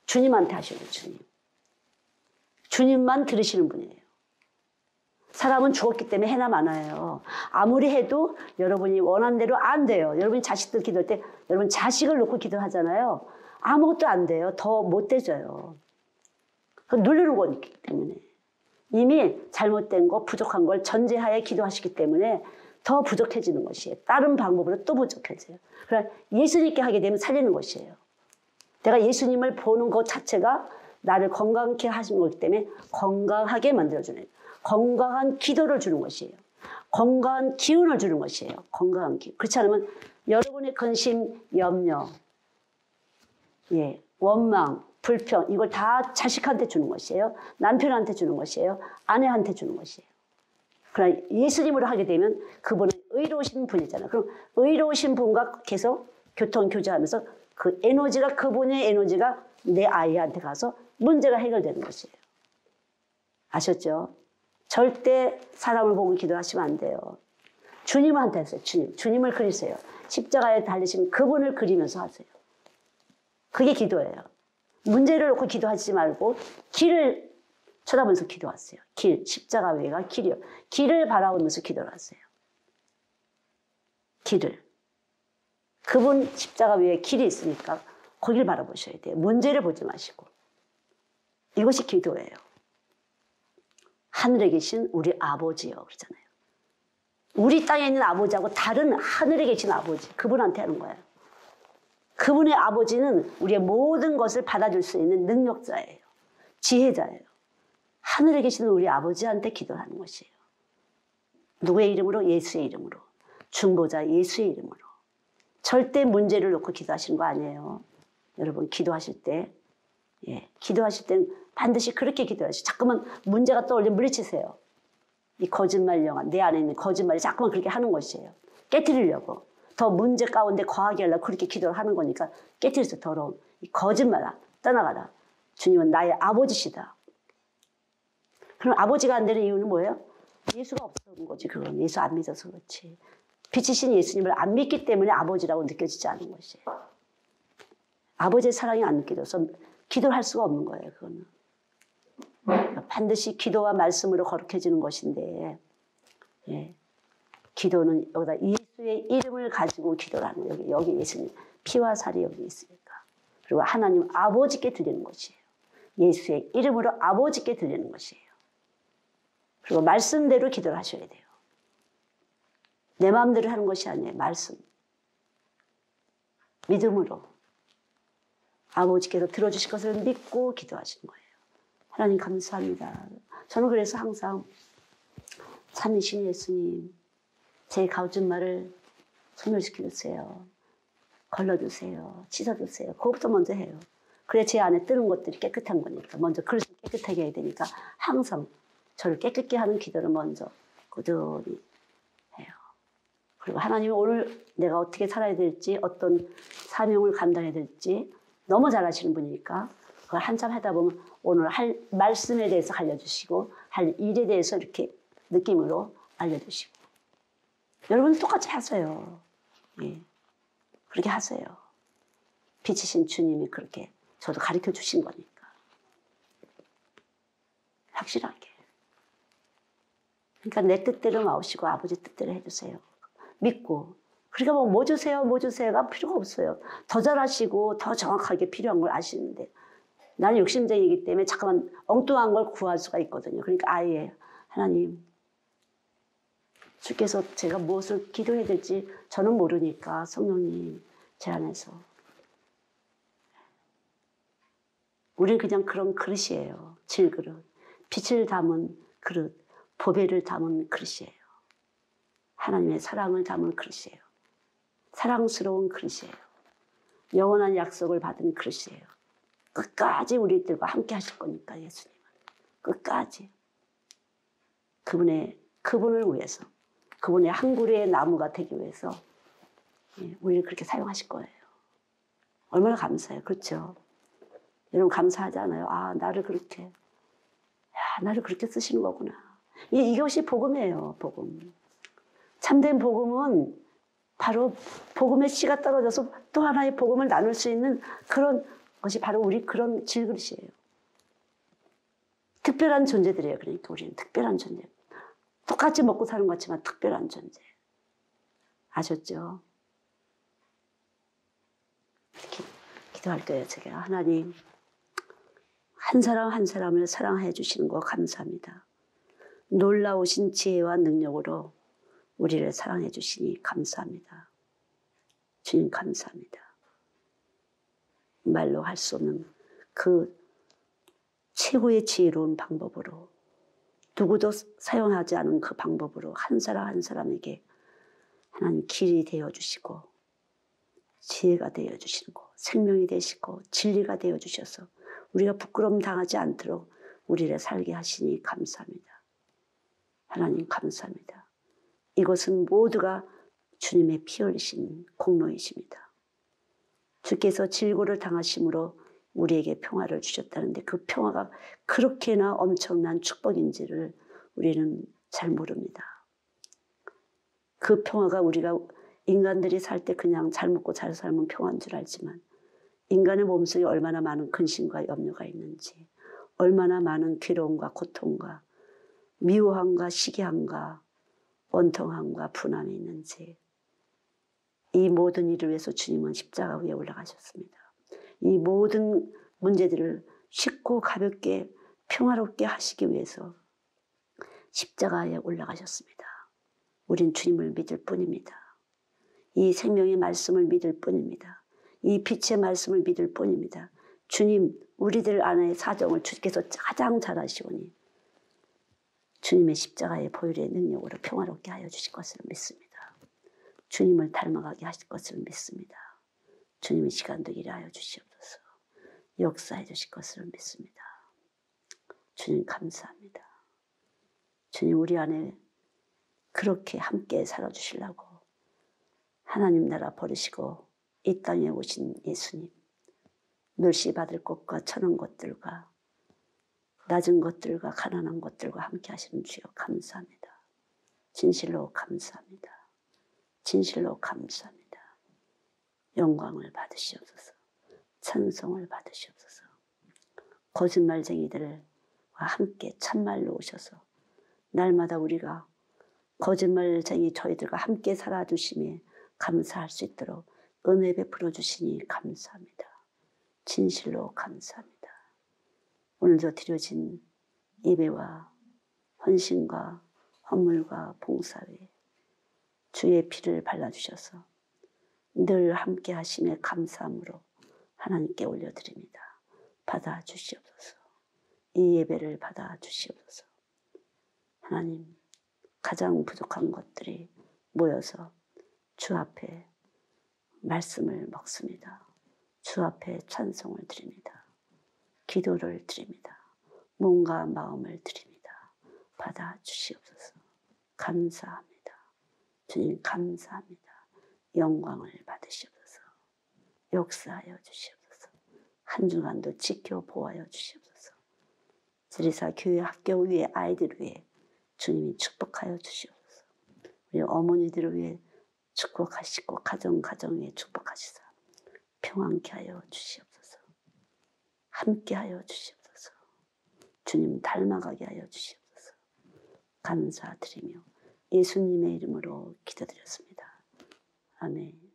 주님한테 하셔야 돼요. 주님. 주님만 들으시는 분이에요. 사람은 죽었기 때문에 해나 마나요. 아무리 해도 여러분이 원하는 대로 안 돼요. 여러분이 자식들 기도할 때 여러분 자식을 놓고 기도하잖아요. 아무것도 안 돼요. 더 못돼져요. 누르는 거기 때문에. 이미 잘못된 거, 부족한 걸 전제하에 기도하시기 때문에 더 부족해지는 것이에요. 다른 방법으로 또 부족해져요. 그러니까 예수님께 하게 되면 살리는 것이에요. 내가 예수님을 보는 것 자체가 나를 건강케 하시는 거기 때문에 건강하게 만들어주는 거예요. 건강한 기도를 주는 것이에요. 건강한 기운을 주는 것이에요. 건강한 기운. 그렇지 않으면 여러분의 근심, 염려, 예, 원망, 불평 이걸 다 자식한테 주는 것이에요. 남편한테 주는 것이에요. 아내한테 주는 것이에요. 그러나 예수님으로 하게 되면 그분은 의로우신 분이잖아요. 그럼 의로우신 분과 계속 교통교제하면서 그 에너지가 그분의 에너지가 내 아이한테 가서 문제가 해결되는 것이에요. 아셨죠? 절대 사람을 보고 기도하시면 안 돼요. 주님한테 하세요. 주님을 그리세요. 십자가에 달리신 그분을 그리면서 하세요. 그게 기도예요. 문제를 놓고 기도하지 말고 길을 쳐다보면서 기도하세요. 길, 십자가 외가 길이요. 길을 바라보면서 기도를 하세요. 길을. 그분 십자가 위에 길이 있으니까 거기를 바라보셔야 돼요. 문제를 보지 마시고. 이것이 기도예요. 하늘에 계신 우리 아버지요 그러잖아요. 우리 땅에 있는 아버지하고 다른 하늘에 계신 아버지 그분한테 하는 거예요. 그분의 아버지는 우리의 모든 것을 받아줄 수 있는 능력자예요. 지혜자예요. 하늘에 계시는 우리 아버지한테 기도하는 것이에요. 누구의 이름으로? 예수의 이름으로. 중보자 예수의 이름으로. 절대 문제를 놓고 기도하시는 거 아니에요. 여러분 기도하실 때 기도하실 때는 반드시 그렇게 기도하시죠. 자꾸만 문제가 떠올리면 물리치세요. 이 거짓말 영화, 내 안에 있는 거짓말이 자꾸만 그렇게 하는 것이에요. 깨트리려고. 더 문제 가운데 거하게 하려고 그렇게 기도를 하는 거니까 깨트려서 더러운 이 거짓말아 떠나가라. 주님은 나의 아버지시다. 그럼 아버지가 안 되는 이유는 뭐예요? 예수가 없었던 거지. 그건 예수 안 믿어서 그렇지. 빛이신 예수님을 안 믿기 때문에 아버지라고 느껴지지 않은 것이에요. 아버지의 사랑이 안 느껴져서 기도를 할 수가 없는 거예요. 그거는 반드시 기도와 말씀으로 거룩해지는 것인데, 예. 기도는 여기다 예수의 이름을 가지고 기도를 하는 거예요. 여기 예수님 피와 살이 여기 있으니까. 그리고 하나님 아버지께 드리는 것이에요. 예수의 이름으로 아버지께 드리는 것이에요. 그리고 말씀대로 기도를 하셔야 돼요. 내 마음대로 하는 것이 아니에요. 말씀. 믿음으로 아버지께서 들어주실 것을 믿고 기도하시는 거예요. 하나님 감사합니다. 저는 그래서 항상 참이신 예수님, 제 가우줌마를 소멸시켜주세요. 걸러주세요. 씻어주세요. 그것부터 먼저 해요. 그래 제 안에 뜨는 것들이 깨끗한 거니까. 먼저 그릇을 깨끗하게 해야 되니까 항상 저를 깨끗게 하는 기도를 먼저 꾸준히 해요. 그리고 하나님은 오늘 내가 어떻게 살아야 될지, 어떤 사명을 감당해야 될지 너무 잘 아시는 분이니까 그걸 한참 하다 보면 오늘 할 말씀에 대해서 알려주시고 할 일에 대해서 이렇게 느낌으로 알려주시고. 여러분 똑같이 하세요. 예. 그렇게 하세요. 빛이신 주님이 그렇게 저도 가르쳐 주신 거니까. 확실하게. 그러니까 내 뜻대로 마오시고 아버지 뜻대로 해주세요. 믿고. 그러니까 뭐 주세요, 뭐 주세요가 필요가 없어요. 더 잘하시고 더 정확하게 필요한 걸 아시는데 나는 욕심쟁이기 때문에 잠깐만 엉뚱한 걸 구할 수가 있거든요. 그러니까 아예 하나님 주께서 제가 무엇을 기도해야 될지 저는 모르니까 성령님 제 안에서. 우리는 그냥 그런 그릇이에요. 질그릇. 빛을 담은 그릇. 보배를 담은 그릇이에요. 하나님의 사랑을 담은 그릇이에요. 사랑스러운 그릇이에요. 영원한 약속을 받은 그릇이에요. 끝까지 우리들과 함께 하실 거니까 예수님은. 끝까지. 그분을 위해서. 그분의 한 그루의 나무가 되기 위해서 우리를 그렇게 사용하실 거예요. 얼마나 감사해요. 그렇죠? 여러분 감사하지 않아요? 아, 나를 그렇게 쓰시는 거구나. 이것이 복음이에요. 복음. 참된 복음은 바로 복음의 씨가 떨어져서 또 하나의 복음을 나눌 수 있는 그런 것이 바로 우리 그런 질그릇이에요. 특별한 존재들이에요. 그러니까 우리는 특별한 존재. 똑같이 먹고 사는 것 같지만 특별한 존재. 아셨죠? 이렇게 기도할 거예요. 제가 하나님 한 사람 한 사람을 사랑해 주시는 거 감사합니다. 놀라우신 지혜와 능력으로 우리를 사랑해 주시니 감사합니다. 주님 감사합니다. 말로 할 수 없는 그 최고의 지혜로운 방법으로 누구도 사용하지 않은 그 방법으로 한 사람 한 사람에게 하나님 길이 되어주시고 지혜가 되어주시고 생명이 되시고 진리가 되어주셔서 우리가 부끄러움 당하지 않도록 우리를 살게 하시니 감사합니다. 하나님 감사합니다. 이것은 모두가 주님의 피 흘리신 공로이십니다. 주께서 질고를 당하심으로 우리에게 평화를 주셨다는데 그 평화가 그렇게나 엄청난 축복인지를 우리는 잘 모릅니다. 그 평화가 우리가 인간들이 살 때 그냥 잘 먹고 잘 살면 평화인 줄 알지만 인간의 몸속에 얼마나 많은 근심과 염려가 있는지 얼마나 많은 괴로움과 고통과 미워함과 시기함과 원통함과 분함이 있는지 이 모든 일을 위해서 주님은 십자가 위에 올라가셨습니다. 이 모든 문제들을 쉽고 가볍게 평화롭게 하시기 위해서 십자가에 올라가셨습니다. 우린 주님을 믿을 뿐입니다. 이 생명의 말씀을 믿을 뿐입니다. 이 빛의 말씀을 믿을 뿐입니다. 주님, 우리들 안의 사정을 주께서 가장 잘 아시오니 주님의 십자가의 보혈의 능력으로 평화롭게 하여 주실 것을 믿습니다. 주님을 닮아가게 하실 것을 믿습니다. 주님의 시간도 일하여 주시옵소서. 역사해 주실 것을 믿습니다. 주님 감사합니다. 주님 우리 안에 그렇게 함께 살아주시려고 하나님 나라 버리시고 이 땅에 오신 예수님, 멸시받을 것과 천한 것들과 낮은 것들과 가난한 것들과 함께 하시는 주여 감사합니다. 진실로 감사합니다. 진실로 감사합니다. 영광을 받으시옵소서. 찬송을 받으시옵소서. 거짓말쟁이들과 함께 참말로 오셔서 날마다 우리가 거짓말쟁이 저희들과 함께 살아주심에 감사할 수 있도록 은혜 베풀어 주시니 감사합니다. 진실로 감사합니다. 오늘도 드려진 예배와 헌신과 헌물과 봉사에 주의 피를 발라주셔서 늘 함께 하심에 감사함으로 하나님께 올려드립니다. 받아주시옵소서. 이 예배를 받아주시옵소서. 하나님, 가장 부족한 것들이 모여서 주 앞에 말씀을 먹습니다. 주 앞에 찬송을 드립니다. 기도를 드립니다. 몸과 마음을 드립니다. 받아주시옵소서. 감사합니다. 주님 감사합니다. 영광을 받으시옵소서. 역사하여 주시옵소서. 한 주간도 지켜 보호하여 주시옵소서. 지리사 교회 학교 위에 아이들 위해 주님이 축복하여 주시옵소서. 우리 어머니들을 위해 축복하시고 가정에 축복하시사 평안케 하여 주시옵소서. 함께 하여 주시옵소서. 주님 닮아가게 하여 주시옵소서. 감사드리며 예수님의 이름으로 기도드렸습니다. 아멘.